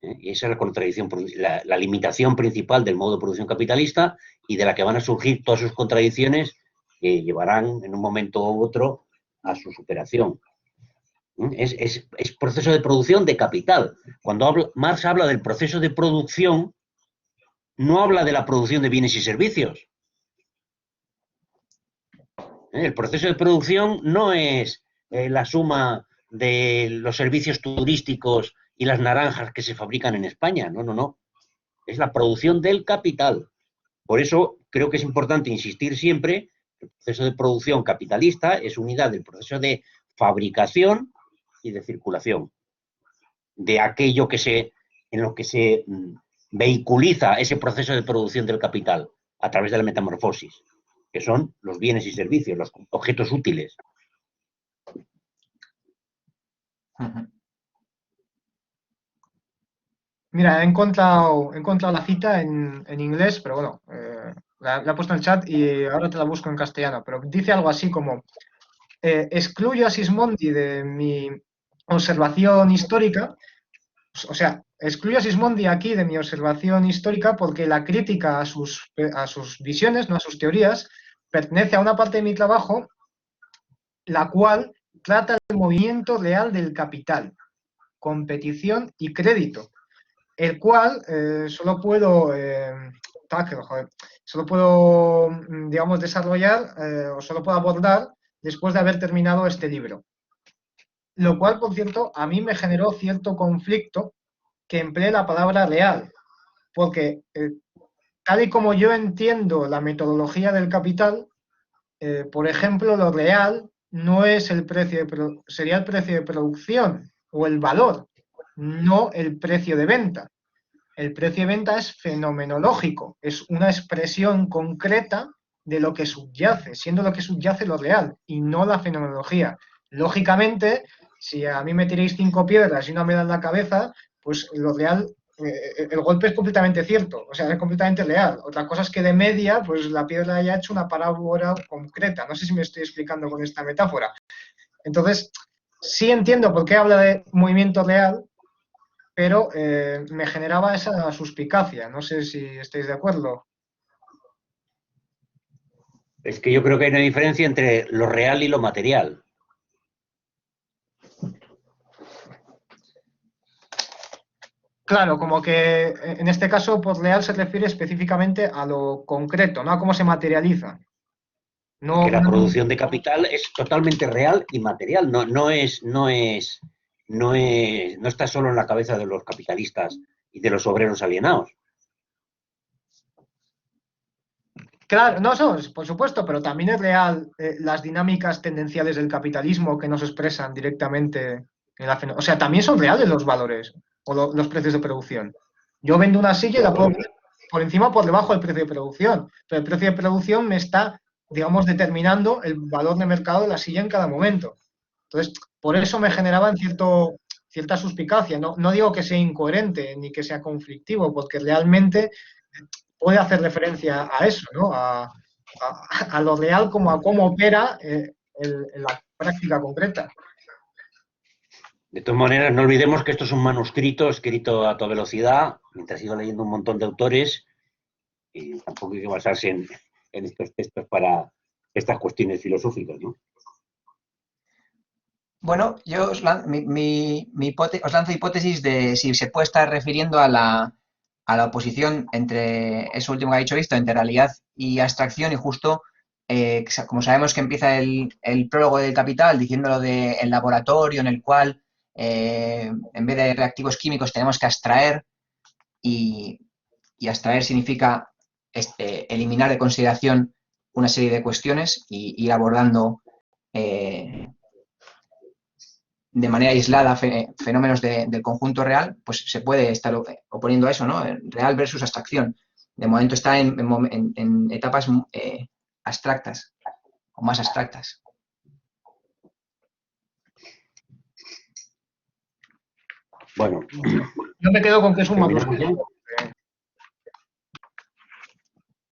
Y esa es la contradicción, la limitación principal del modo de producción capitalista y de la que van a surgir todas sus contradicciones que llevarán en un momento u otro a su superación. Es proceso de producción de capital. Cuando Marx habla del proceso de producción, no habla de la producción de bienes y servicios. El proceso de producción no es la suma de los servicios turísticos y las naranjas que se fabrican en España. No, no, no. Es la producción del capital. Por eso creo que es importante insistir siempre que el proceso de producción capitalista es unidad del proceso de fabricación y de circulación, de aquello en lo que se vehiculiza ese proceso de producción del capital a través de la metamorfosis, que son los bienes y servicios, los objetos útiles. Mira, he encontrado la cita en inglés, pero bueno, la he puesto en el chat y ahora te la busco en castellano, pero dice algo así como, excluyo a Sismondi de mi observación histórica, o sea, excluyo a Sismondi aquí de mi observación histórica porque la crítica a sus visiones, no a sus teorías, pertenece a una parte de mi trabajo, la cual trata el movimiento real del capital, competición y crédito, el cual solo puedo, digamos, desarrollar o solo puedo abordar después de haber terminado este libro. Lo cual, por cierto, a mí me generó cierto conflicto que emplee la palabra real, porque tal y como yo entiendo la metodología del capital, por ejemplo, lo real no es el precio sería el precio de producción o el valor, no el precio de venta. El precio de venta es fenomenológico, es una expresión concreta de lo que subyace, siendo lo que subyace lo real y no la fenomenología. Lógicamente, si a mí me tiréis 5 piedras y una me da en la cabeza, pues lo real, el golpe es completamente cierto, o sea, es completamente real. Otra cosa es que de media, pues la piedra haya hecho una parábola concreta. No sé si me estoy explicando con esta metáfora. Entonces, sí entiendo por qué habla de movimiento real, pero me generaba esa suspicacia. No sé si estáis de acuerdo. Es que yo creo que hay una diferencia entre lo real y lo material. Claro, como que en este caso, por real se refiere específicamente a lo concreto, ¿no? A cómo se materializa. Que No, la no, producción de capital es totalmente real y material. No está solo en la cabeza de los capitalistas y de los obreros alienados. claro, no, eso, por supuesto, pero también es real las dinámicas tendenciales del capitalismo que nos expresan directamente en la O sea, también son reales los valores o los precios de producción. Yo vendo una silla y la puedo Claro. vender por encima o por debajo del precio de producción, pero el precio de producción me está, digamos, determinando el valor de mercado de la silla en cada momento. Entonces, por eso me generaba cierta suspicacia. No, no digo que sea incoherente ni que sea conflictivo, porque realmente puede hacer referencia a eso, ¿no? A lo real como a cómo opera en la práctica concreta. De todas maneras, no olvidemos que esto es un manuscrito escrito a toda velocidad, mientras sigo leyendo un montón de autores, y tampoco hay que basarse en estos textos para estas cuestiones filosóficas, ¿no? Bueno, yo os lanzo hipótesis de si se puede estar refiriendo a la oposición entre eso último que ha dicho Visto, entre realidad y abstracción, y justo, como sabemos que empieza el prólogo del Capital diciéndolo de el laboratorio en el cual en vez de reactivos químicos tenemos que abstraer, y, y abstraer significa eliminar de consideración una serie de cuestiones y ir abordando de manera aislada fenómenos del conjunto real, pues se puede estar oponiendo a eso, ¿no? Real versus abstracción. De momento está en etapas abstractas o más abstractas. Bueno, Yo me quedo con que es un terminamos manuscrito. ya.